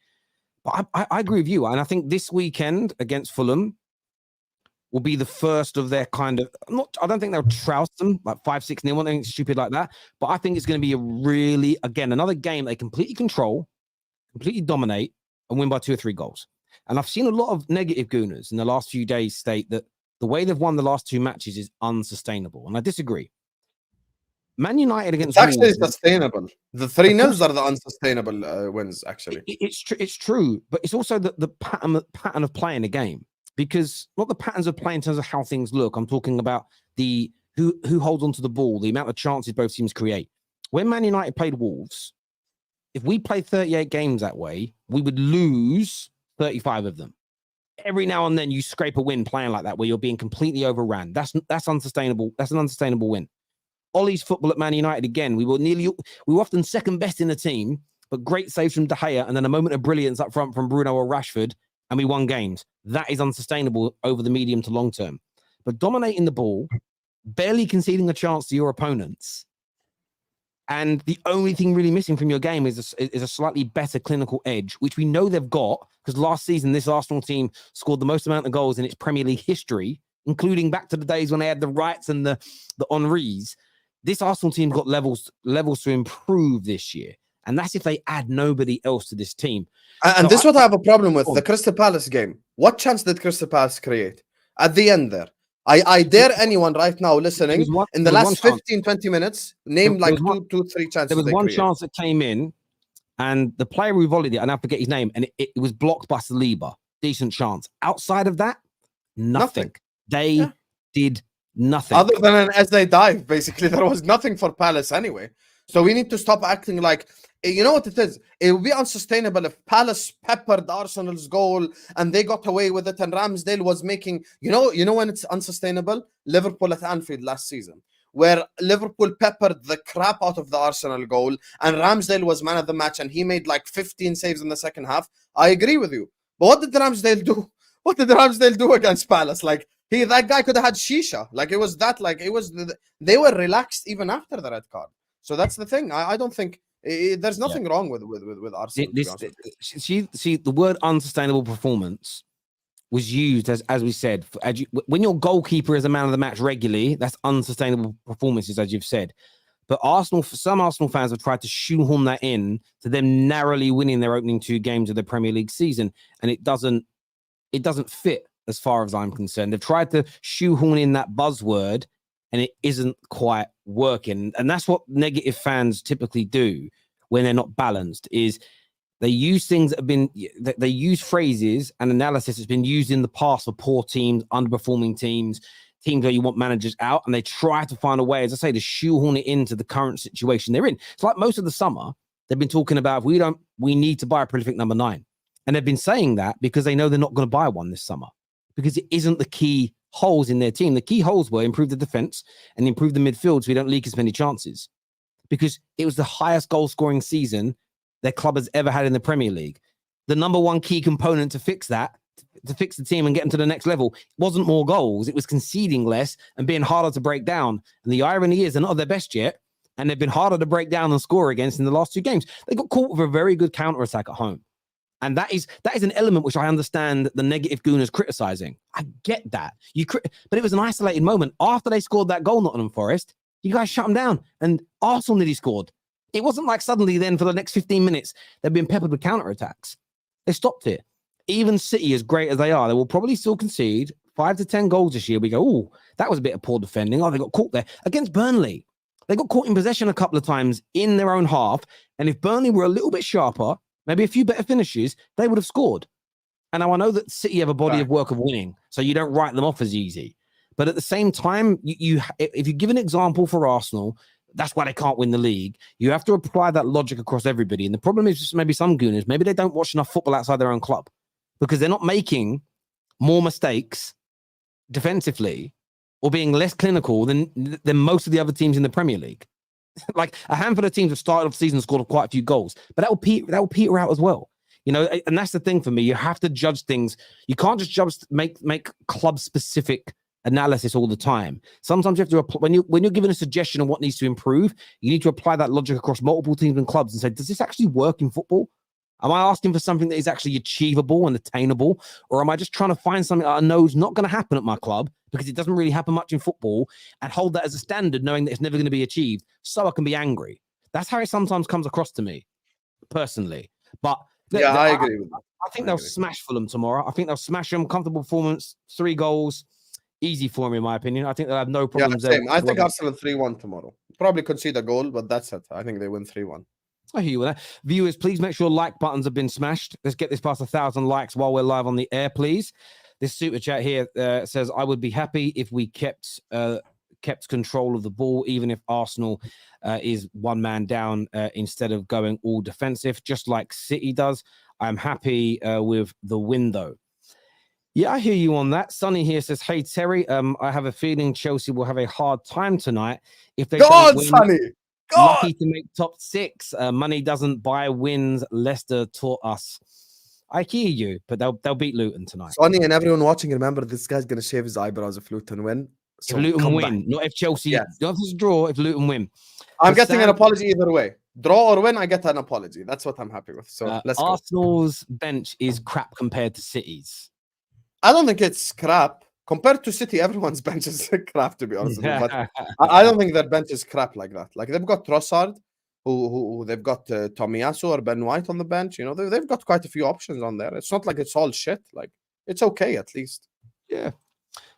But I agree with you, and I think this weekend against Fulham will be the first of their kind of, I don't think they'll trounce them like 5-6-0, anything stupid like that. But I think it's going to be another game they completely control, completely dominate, and win by 2 or 3 goals. And I've seen a lot of negative gooners in the last few days state that the way they've won the last 2 matches is unsustainable. And I disagree. Man United It's against actually Wolves, sustainable. The 3-0s are the unsustainable wins, actually. it's true, but it's also the pattern of playing a game, because not the patterns of play in terms of how things look. I'm talking about the who holds onto the ball, the amount of chances both teams create. When Man United played Wolves, if we played 38 games that way, we would lose 35 of them. Every now and then you scrape a win playing like that, where you're being completely overran. That's unsustainable. That's an unsustainable win. Ollie's football at Man United, again, we were often second best in the team, but great saves from De Gea and then a moment of brilliance up front from Bruno or Rashford, and we won games. That is unsustainable over the medium to long term. But dominating the ball, barely conceding a chance to your opponents, and the only thing really missing from your game is a slightly better clinical edge, which we know they've got, because last season this Arsenal team scored the most amount of goals in its Premier League history, including back to the days when they had the Wrights and the Henrys. This Arsenal team got levels to improve this year, and that's if they add nobody else to this team. And so this is what I have a problem with. The Crystal Palace game. What chance did Crystal Palace create? At the end there. I dare anyone right now listening, in the last 15, 20 minutes, name like two, three chances. There was one chance that came in, and the player who volleyed it, and I forget his name, and it was blocked by Saliba. Decent chance. Outside of that, nothing. They did nothing. Other than as they dive, basically, there was nothing for Palace anyway. So we need to stop acting like, you know what it is? It would be unsustainable if Palace peppered Arsenal's goal and they got away with it, and Ramsdale was making, you know when it's unsustainable? Liverpool at Anfield last season, where Liverpool peppered the crap out of the Arsenal goal and Ramsdale was man of the match and he made like 15 saves in the second half. I agree with you. But what did Ramsdale do? What did Ramsdale do against Palace? Like, that guy could have had shisha. Like, it was that, like, it was, they were relaxed even after the red card. So that's the thing. I don't think there's nothing wrong with Arsenal. See, the word unsustainable performance was used as we said, when your goalkeeper is a man of the match regularly, that's unsustainable performances, as you've said. But some Arsenal fans have tried to shoehorn that in to them narrowly winning their opening 2 games of the Premier League season, and it doesn't fit as far as I'm concerned. They've tried to shoehorn in that buzzword, and it isn't quite working. And that's what negative fans typically do when they're not balanced, is they use things that have been, they use phrases and analysis that's been used in the past for poor teams, underperforming teams where you want managers out, and they try to find a way, as I say, to shoehorn it into the current situation they're in. It's like most of the summer, they've been talking about, we need to buy a prolific number 9. And they've been saying that because they know they're not going to buy one this summer, because it isn't the key holes in their team. The key holes were improve the defense and improve the midfield so we don't leak as many chances, because it was the highest goal scoring season their club has ever had in the Premier League. The number one key component to fix that, to fix the team and get them to the next level, wasn't more goals. It was conceding less and being harder to break down. And the irony is they're not at their best yet, and they've been harder to break down and score against in the last 2 games. They got caught with a very good counter-attack at home. And that is an element which I understand the negative gooners criticizing. I get that. But it was an isolated moment. After they scored that goal, Nottingham Forest, you guys shut them down, and Arsenal nearly scored. It wasn't like suddenly then for the next 15 minutes, they've been peppered with counter-attacks. They stopped it. Even City, as great as they are, they will probably still concede 5 to 10 goals this year. We go, oh, that was a bit of poor defending. Oh, they got caught there. Against Burnley, they got caught in possession a couple of times in their own half. And if Burnley were a little bit sharper, maybe a few better finishes, they would have scored. And now I know that City have a body of work of winning, so you don't write them off as easy. But at the same time, if you give an example for Arsenal, that's why they can't win the league. You have to apply that logic across everybody. And the problem is just maybe some gooners, maybe they don't watch enough football outside their own club, because they're not making more mistakes defensively or being less clinical than most of the other teams in the Premier League. Like a handful of teams have started off the season and scored quite a few goals, but that will peter out as well. You know, and that's the thing for me. You have to judge things. You can't just make club specific analysis all the time. Sometimes you have to when you're given a suggestion on what needs to improve, you need to apply that logic across multiple teams and clubs and say, does this actually work in football? Am I asking for something that is actually achievable and attainable, or am I just trying to find something that I know is not going to happen at my club because it doesn't really happen much in football, and hold that as a standard, knowing that it's never going to be achieved, so I can be angry? That's how it sometimes comes across to me, personally. But I agree with that. I think they'll smash Fulham tomorrow. I think they'll smash them. Comfortable performance, 3 goals, easy for them in my opinion. I think they'll have no problems. Same. I think Arsenal 3-1 tomorrow. probably concede a goal, but that's it. I think they win 3-1. I hear you with that. Viewers, please make sure like buttons have been smashed. Let's get this past 1,000 likes while we're live on the air, please. This super chat here says, I would be happy if we kept control of the ball, even if Arsenal is one man down instead of going all defensive, just like City does. I'm happy with the win, though. Yeah, I hear you on that. Sonny here says, hey, Terry, I have a feeling Chelsea will have a hard time tonight if they don't win. Sonny! Lucky to make top 6. Money doesn't buy wins. Leicester taught us. I hear you, but they'll beat Luton tonight. Sonny and everyone watching, remember, this guy's going to shave his eyebrows if Luton win. So if Luton win, not if Chelsea, not if it's a draw, if Luton win. I'm getting an apology either way. Draw or win, I get an apology. That's what I'm happy with. So let's go. Arsenal's bench is crap compared to City's. I don't think it's crap. Compared to City, everyone's bench is crap, to be honest with you. But I don't think their bench is crap like that. Like, they've got Trossard, who they've got Tomiyasu or Ben White on the bench. You know, they've got quite a few options on there. It's not like it's all shit. Like, it's okay at least. Yeah.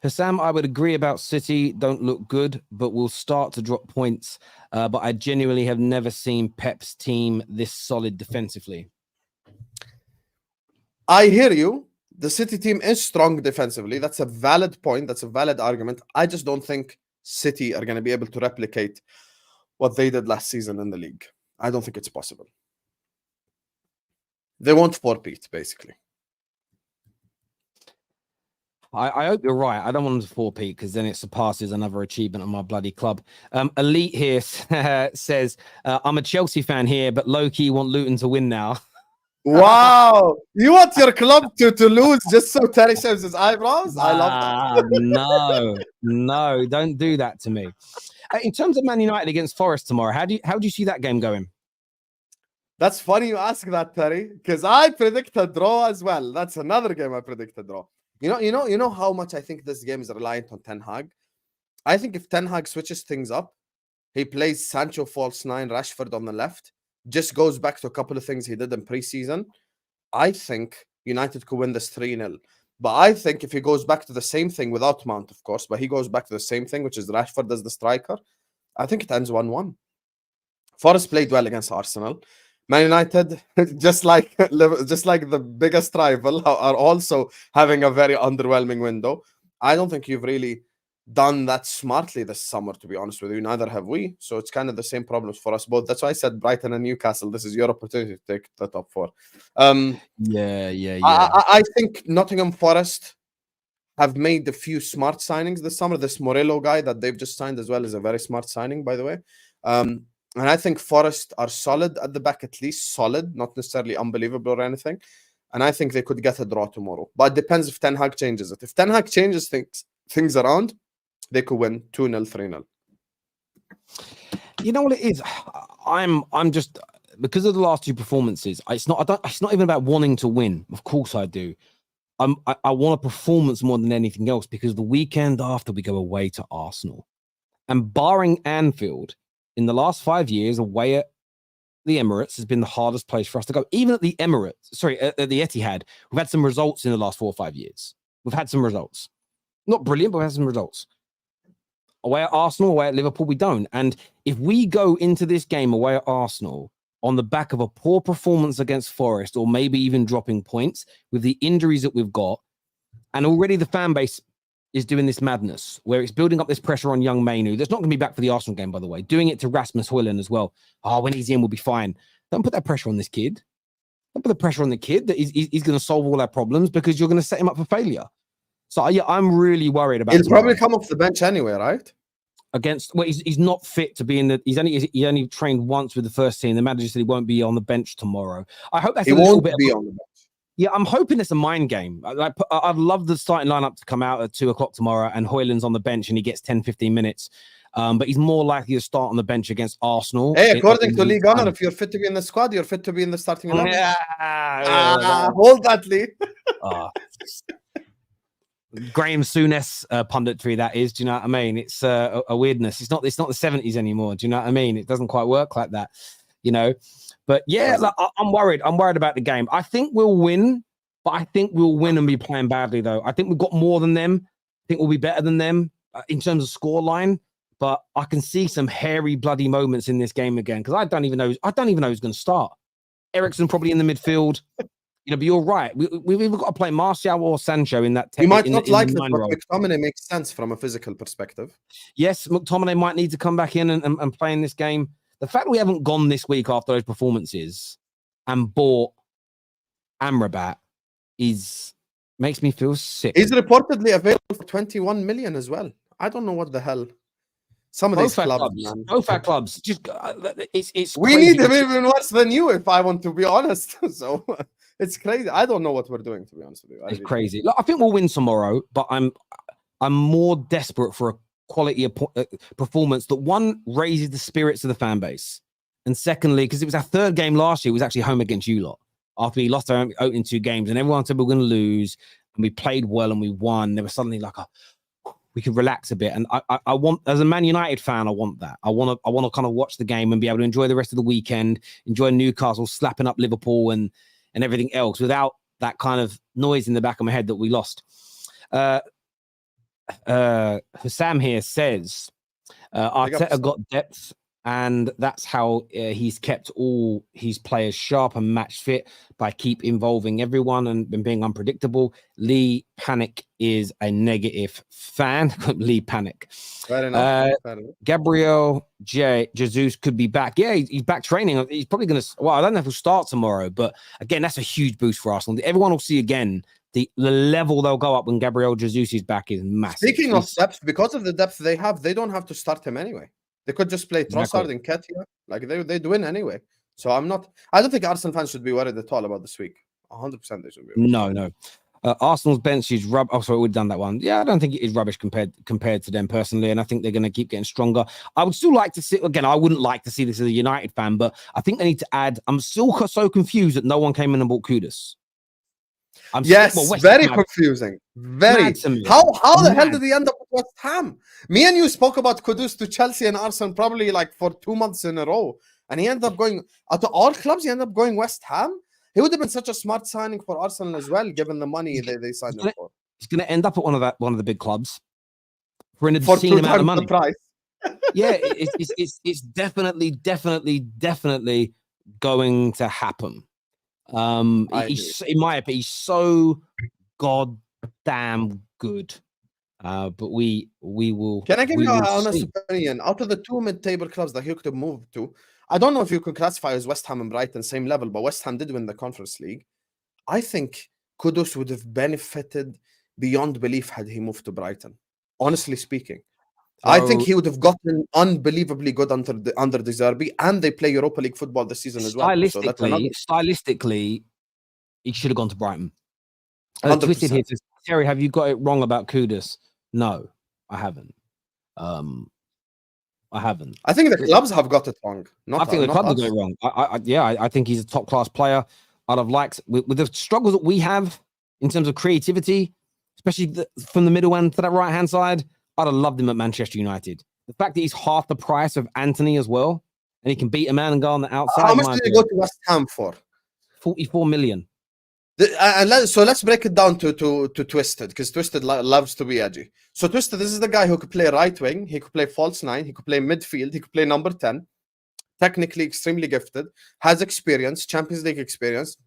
Husam, I would agree about City. Don't look good, but will start to drop points. But I genuinely have never seen Pep's team this solid defensively. I hear you. The City team is strong defensively. That's a valid point. That's a valid argument. I just don't think City are going to be able to replicate what they did last season in the league. I don't think it's possible. They won't four-peat, basically. I hope you're right. I don't want them to four-peat because then it surpasses another achievement of my bloody club. Elite here says, I'm a Chelsea fan here, but low-key want Luton to win now. Wow, you want your club to lose just so Terry shaves his eyebrows? I love that. No, don't do that to me. In terms of Man United against Forest tomorrow, how do you see that game going? That's funny you ask that, Terry, because I predict a draw as well. That's another game I predict a draw. You know how much I think this game is reliant on Ten Hag. I think if Ten Hag switches things up, he plays Sancho false 9, Rashford on the left. Just goes back to a couple of things he did in preseason. I think United could win this 3-0. But I think if he goes back to the same thing without Mount, of course, but he goes back to the same thing, which is Rashford as the striker, I think it ends 1-1. Forest played well against Arsenal. Man United, just like the biggest rival, are also having a very underwhelming window. I don't think you've really done that smartly this summer, to be honest with you. Neither have we. So it's kind of the same problems for us both. That's why I said Brighton and Newcastle. This is your opportunity to take the top 4. Yeah. I think Nottingham Forest have made a few smart signings this summer. This Morello guy that they've just signed as well is a very smart signing, by the way. And I think Forest are solid at the back, at least solid, not necessarily unbelievable or anything. And I think they could get a draw tomorrow. But it depends if Ten Hag changes it. If Ten Hag changes things around, they could win 2-0, 3-0. You know what it is? I'm just, because of the last 2 performances, it's not even about wanting to win. Of course I do. I want a performance more than anything else, because the weekend after we go away to Arsenal, and barring Anfield, in the last 5 years, away at the Emirates has been the hardest place for us to go. Even at the at the Etihad, we've had some results in the last 4 or 5 years. We've had some results. Not brilliant, but we've had some results. Away at Arsenal, away at Liverpool, we don't. And if we go into this game away at Arsenal on the back of a poor performance against Forest, or maybe even dropping points with the injuries that we've got, and already the fan base is doing this madness where it's building up this pressure on young Mainu. That's not going to be back for the Arsenal game, by the way. Doing it to Rasmus Højlund as well. Oh, when he's in, we'll be fine. Don't put that pressure on this kid. Don't put the pressure on the kid that he's going to solve all our problems, because you're going to set him up for failure. So yeah, I'm really worried about. He'll probably come off the bench anyway, right? He's not fit to be in the. He only trained once with the first team. The manager said he won't be on the bench tomorrow. I hope that's he won't be on the bench. Yeah, I'm hoping it's a mind game. I'd love the starting lineup to come out at 2:00 tomorrow, and Højlund's on the bench and he gets 10-15 minutes. But he's more likely to start on the bench against Arsenal. Hey, according to League Honor, if you're fit to be in the squad, you're fit to be in the starting lineup. Hold that, Lee. Graham Souness punditry, that is. Do you know what I mean? It's a weirdness. It's not the 70s anymore. Do you know what I mean? It doesn't quite work like that, you know. But yeah, I'm worried. I'm worried about the game. I think we'll win, but I think we'll win and be playing badly, though. I think we've got more than them. I think we'll be better than them in terms of scoreline. but I can see some hairy, bloody moments in this game again because I don't even know who's going to start. Ericsson probably in the midfield. But you're right. We've either got to play Martial or Sancho in that. You might not like it, but McTominay makes sense from a physical perspective. Yes, McTominay might need to come back in and play in this game. The fact that we haven't gone this week after those performances and bought Amrabat makes me feel sick. He's reportedly available for 21 million as well. I don't know what the hell. Some of these clubs, man. Both our clubs. Just it's. We need him even worse than you, if I want to be honest. So it's crazy. I don't know what we're doing, to be honest with you. It's crazy. Look, I think we'll win tomorrow, but I'm more desperate for a quality of performance that one raises the spirits of the fan base, and secondly, because it was our third game last year, it was actually home against you lot after we lost our opening 2 games, and everyone said we were going to lose, and we played well and we won. There was suddenly like we could relax a bit, and I want, as a Man United fan, I want that. I want to kind of watch the game and be able to enjoy the rest of the weekend, enjoy Newcastle slapping up Liverpool and everything else without that kind of noise in the back of my head that we lost. Husam here says Arteta got depth, and that's how he's kept all his players sharp and match fit by keep involving everyone and being unpredictable. Lee Panic is a negative fan. Lee Panic. Gabriel Jesus could be back. Yeah, he's back training. He's probably going to. Well, I don't know if he'll start tomorrow, but again, that's a huge boost for Arsenal. Everyone will see again. The level they'll go up when Gabriel Jesus is back is massive. Speaking of depth, because of the depth they have, they don't have to start him anyway. They could just play Trossard and Ketia. Like they'd win anyway. So I don't think Arsenal fans should be worried at all about this week. 100% they should be worried. No. Arsenal's bench is rubbish. Oh, sorry, we've done that one. Yeah, I don't think it is rubbish compared to them personally, and I think they're going to keep getting stronger. I would still like to see, again, I wouldn't like to see this as a United fan, but I think they need to add, I'm still so confused that no one came in and bought Kudus. Very confusing. Very. How the hell did he end up with West Ham? Me and you spoke about Kudus to Chelsea and Arsenal probably like for 2 months in a row, and he ended up going out of all clubs. He ended up going West Ham. He would have been such a smart signing for Arsenal as well, given the money they signed him for. He's going to end up at one of the big clubs for an obscene amount of money. The price. Yeah, it's definitely going to happen. In my opinion, he's so goddamn good. But we will. Can I give you an honest opinion? Out of the 2 mid-table clubs that he could have moved to, I don't know if you could classify as West Ham and Brighton same level, but West Ham did win the Conference League. I think Kudus would have benefited beyond belief had he moved to Brighton. Honestly speaking, I think he would have gotten unbelievably good under De Zerbi, and they play Europa League football this season as well. Stylistically, he should have gone to Brighton. Twisted here says, Terry, have you got it wrong about Kudus? No, I haven't. I think the clubs have got it wrong. I think the clubs have got it wrong. I think he's a top class player. I'd have liked with the struggles that we have in terms of creativity, especially from the middle end to that right hand side. I'd have loved him at Manchester United. The fact that he's half the price of Anthony as well, and he can beat a man and go on the outside. How much did he go to West Ham for? 44 million. So let's break it down to Twisted, because Twisted loves to be edgy. So Twisted, this is the guy who could play right wing, he could play false 9, he could play midfield, he could play number 10. Technically extremely gifted, has experience, Champions League experience,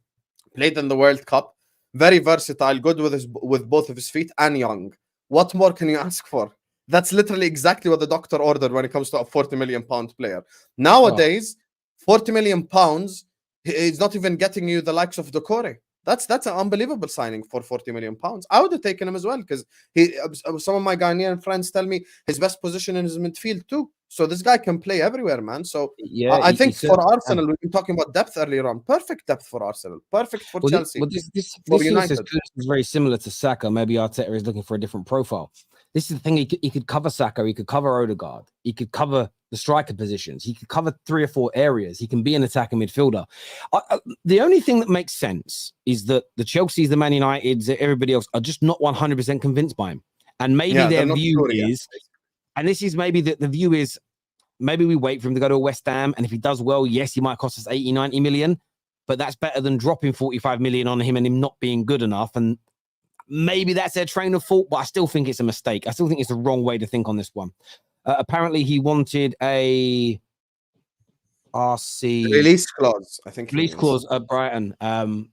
played in the World Cup, very versatile, good with both of his feet, and young. What more can you ask for? That's literally exactly what the doctor ordered when it comes to a 40 million pound player. Nowadays, 40 million pounds is not even getting you the likes of Doucouré. That's an unbelievable signing for 40 million pounds. I would have taken him as well, because some of my Ghanaian friends tell me his best position in his midfield too. So this guy can play everywhere, man. So yeah, I think for Arsenal, we've been talking about depth earlier on. Perfect depth for Arsenal. Perfect for Chelsea. This is very similar to Saka. Maybe Arteta is looking for a different profile. This is the thing. He could cover Saka. He could cover Odegaard. He could cover the striker positions. He could cover 3 or 4 areas. He can be an attacking midfielder. The only thing that makes sense is that the Chelseas, the Man Uniteds, everybody else are just not 100% convinced by him. And maybe their view is, and this is maybe the view is, maybe we wait for him to go to West Ham. And if he does well, yes, he might cost us 80, 90 million. But that's better than dropping 45 million on him and him not being good enough. And maybe that's their train of thought, but I still think it's a mistake. I still think it's the wrong way to think on this one. Apparently, he wanted a RC Release clause, I think. release clause at Brighton.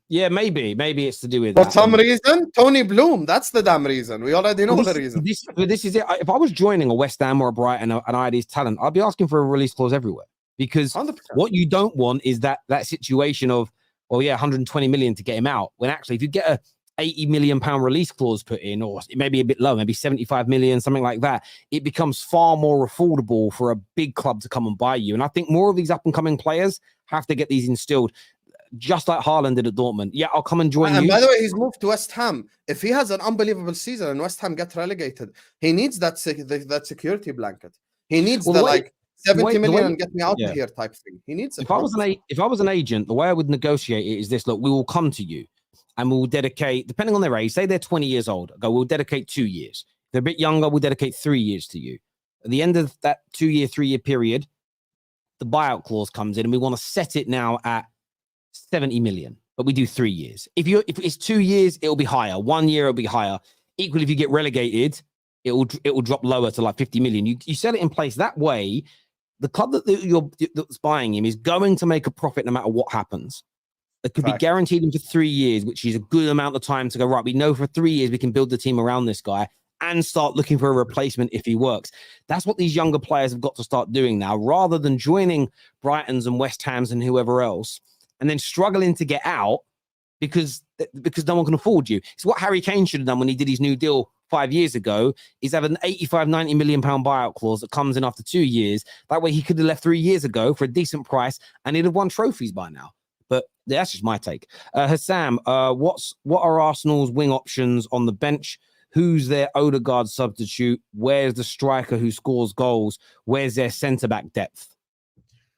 Yeah, maybe it's to do with For that. some reason, Tony Bloom. That's the damn reason. We already know the reason. This is it. If I was joining a West Ham or a Brighton and I had his talent, I'd be asking for a release clause everywhere, because 100%. what you don't want is that situation of, well, yeah, 120 million to get him out. When actually, if you get a 80 million pound release clause put in, or it may be a bit low, maybe 75 million, something like that, it becomes far more affordable for a big club to come and buy you. And I think more of these up and coming players have to get these instilled, just like Haaland did at Dortmund. Yeah, I'll come and join you. And by the way, he's moved to West Ham. If he has an unbelievable season and West Ham get relegated, he needs that security blanket. He needs 70 million and get me out of here type thing. He needs it. If I was an agent, the way I would negotiate it is this: look, we will come to you and we'll dedicate, depending on their age, say they're 20 years old, we'll dedicate 2 years. If they're a bit younger, we'll dedicate 3 years to you. At the end of that 3 year period, the buyout clause comes in, and we want to set it now at 70 million, but we do 3 years. If it's 2 years, it'll be higher. 1 year, it'll be higher. Equally, if you get relegated, it will drop lower to like 50 million. You set it in place that way. The club that's buying him is going to make a profit no matter what happens. It could be guaranteed him for 3 years, which is a good amount of time to go, right, we know for 3 years we can build the team around this guy and start looking for a replacement if he works. That's what these younger players have got to start doing now, rather than joining Brightons and West Hams and whoever else and then struggling to get out because no one can afford you. It's what Harry Kane should have done when he did his new deal 5 years ago, is have an 85, 90 million pound buyout clause that comes in after 2 years. That way he could have left 3 years ago for a decent price and he'd have won trophies by now. But that's just my take. Husam, what are Arsenal's wing options on the bench? Who's their Odegaard substitute? Where's the striker who scores goals? Where's their centre-back depth?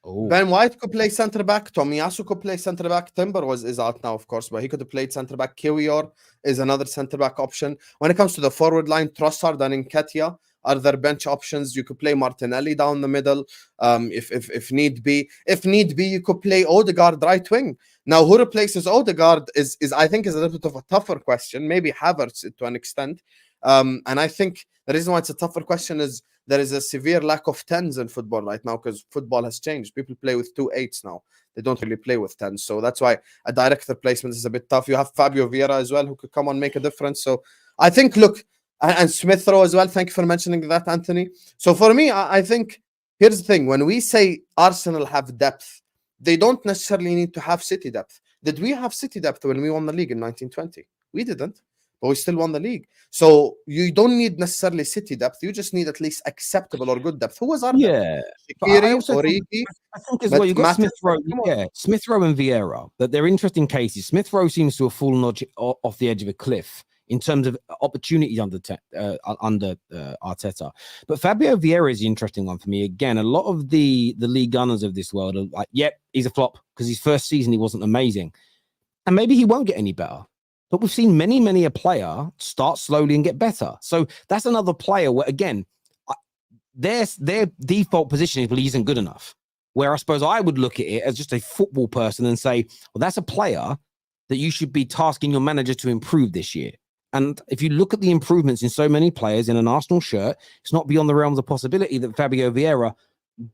Oh. Ben White could play centre-back. Tomiyasu could play centre-back. Timber is out now, of course, but he could have played centre-back. Kiwior is another centre-back option. When it comes to the forward line, Trossard and Nketiah are their bench options. You could play Martinelli down the middle if need be. If need be, you could play Odegaard right wing. Now, who replaces Odegaard is I think is a little bit of a tougher question. Maybe Havertz to an extent. And I think the reason why it's a tougher question is there is a severe lack of 10s in football right now because football has changed. People play with 2 8s now. They don't really play with 10s. So that's why a direct replacement is a bit tough. You have Fabio Vieira as well who could come and make a difference. So I think, look, and Smith Rowe as well. Thank you for mentioning that, Anthony. So for me, I think here's the thing. When we say Arsenal have depth, they don't necessarily need to have City depth. Did we have City depth when we won the league in 1920? We didn't, but we still won the league. So you don't need necessarily City depth. You just need at least acceptable or good depth. Who was our depth? Yeah. Shaqiri, Origi. I think as well, you've got Smith Rowe. Yeah, Smith Rowe and Vieira. But they're interesting cases. Smith Rowe seems to have fallen off the edge of a cliff in terms of opportunities under Arteta. But Fabio Vieira is the interesting one for me. Again, a lot of the league gunners of this world are like, yep, he's a flop because his first season he wasn't amazing. And maybe he won't get any better. But we've seen many a player start slowly and get better. So that's another player where, again, their default position is, well, he isn't good enough. Where I suppose I would look at it as just a football person and say, well, that's a player that you should be tasking your manager to improve this year. And if you look at the improvements in so many players in an Arsenal shirt, it's not beyond the realms of possibility that Fabio Vieira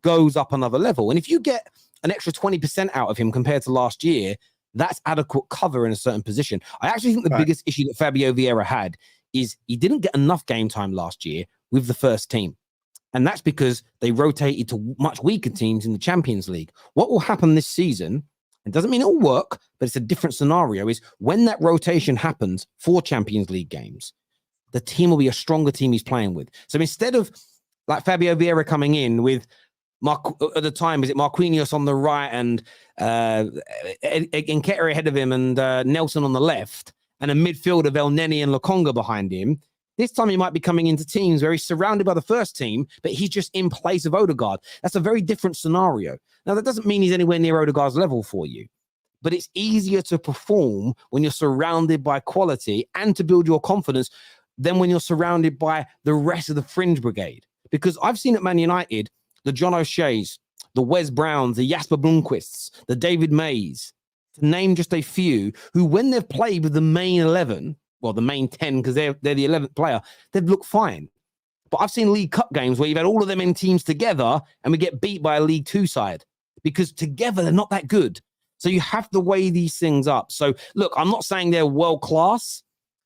goes up another level. And if you get an extra 20% out of him compared to last year, that's adequate cover in a certain position. I actually think the biggest issue that Fabio Vieira had is he didn't get enough game time last year with the first team. And that's because they rotated to much weaker teams in the Champions League. What will happen this season, it doesn't mean it'll work, but it's a different scenario, is when that rotation happens for Champions League games, the team will be a stronger team he's playing with. So instead of like Fabio Vieira coming in with at the time, is it Marquinhos on the right and Nketiah ahead of him and Nelson on the left and a midfield of El Neni and Lokonga behind him, this time he might be coming into teams where he's surrounded by the first team, but he's just in place of Odegaard. That's a very different scenario. Now, that doesn't mean he's anywhere near Odegaard's level for you, but it's easier to perform when you're surrounded by quality and to build your confidence than when you're surrounded by the rest of the fringe brigade. Because I've seen at Man United, the John O'Shea's, the Wes Browns, the Jasper Blomqvists, the David Mays, to name just a few, who when they've played with the main 11, well, the main 10, because they're the 11th player, they've looked fine. But I've seen League Cup games where you've had all of them in teams together and we get beat by a League Two side because together they're not that good. So you have to weigh these things up. So look, I'm not saying they're world class,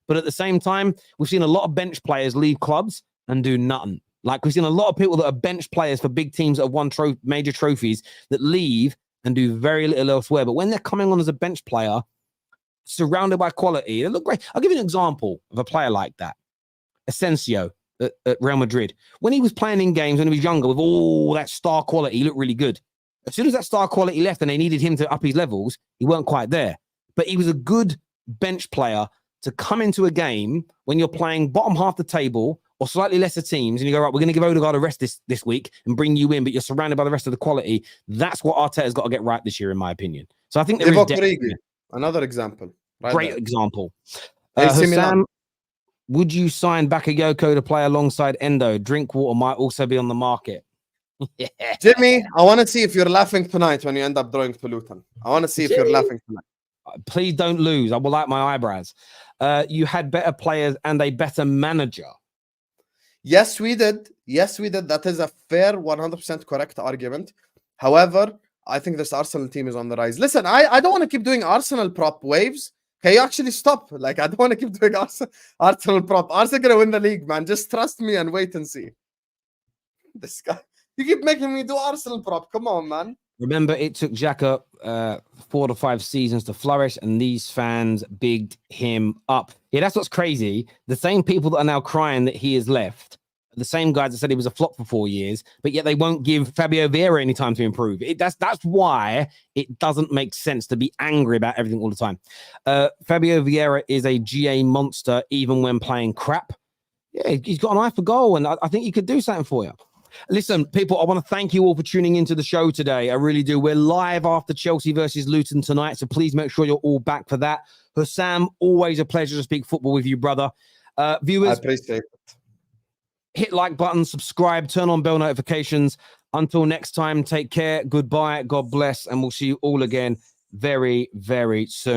but at the same time, we've seen a lot of bench players leave clubs and do nothing. Like we've seen a lot of people that are bench players for big teams that have won major trophies that leave and do very little elsewhere. But when they're coming on as a bench player, surrounded by quality, they look great. I'll give you an example of a player like that. Asensio at Real Madrid. When he was playing in games when he was younger with all that star quality, he looked really good. As soon as that star quality left and they needed him to up his levels, he weren't quite there. But he was a good bench player to come into a game when you're playing bottom half the table or slightly lesser teams and you go, right, we're going to give Odegaard a rest this week and bring you in, but you're surrounded by the rest of the quality. That's what Arteta's got to get right this year, in my opinion. So I think there is another example. Great example. Husam, would you sign Bakayoko to play alongside Endo? Drinkwater might also be on the market. Yeah. Jimmy, I want to see if you're laughing tonight when you end up drawing to Luton. I want to see if you're laughing tonight. Please don't lose. I will like my eyebrows. You had better players and a better manager. Yes, we did. Yes, we did. That is a fair 100% correct argument. However, I think this Arsenal team is on the rise. Listen, I don't want to keep doing Arsenal prop waves. Can you actually stop? Like, I don't want to keep doing Arsenal prop. Arsenal going to win the league, man. Just trust me and wait and see. This guy. You keep making me do Arsenal prop. Come on, man. Remember, it took Xhaka 4 to 5 seasons to flourish, and these fans bigged him up. Yeah, that's what's crazy. The same people that are now crying that he has left, the same guys that said he was a flop for 4 years, but yet they won't give Fabio Vieira any time to improve. That's why it doesn't make sense to be angry about everything all the time. Fabio Vieira is a GA monster, even when playing crap. Yeah, he's got an eye for goal, and I think he could do something for you. Listen, people, I want to thank you all for tuning into the show today. I really do. We're live after Chelsea versus Luton tonight, so please make sure you're all back for that. Husam, always a pleasure to speak football with you, brother. Viewers, I appreciate it. Hit like button, subscribe, turn on bell notifications. Until next time, take care. Goodbye. God bless. And we'll see you all again very, very soon.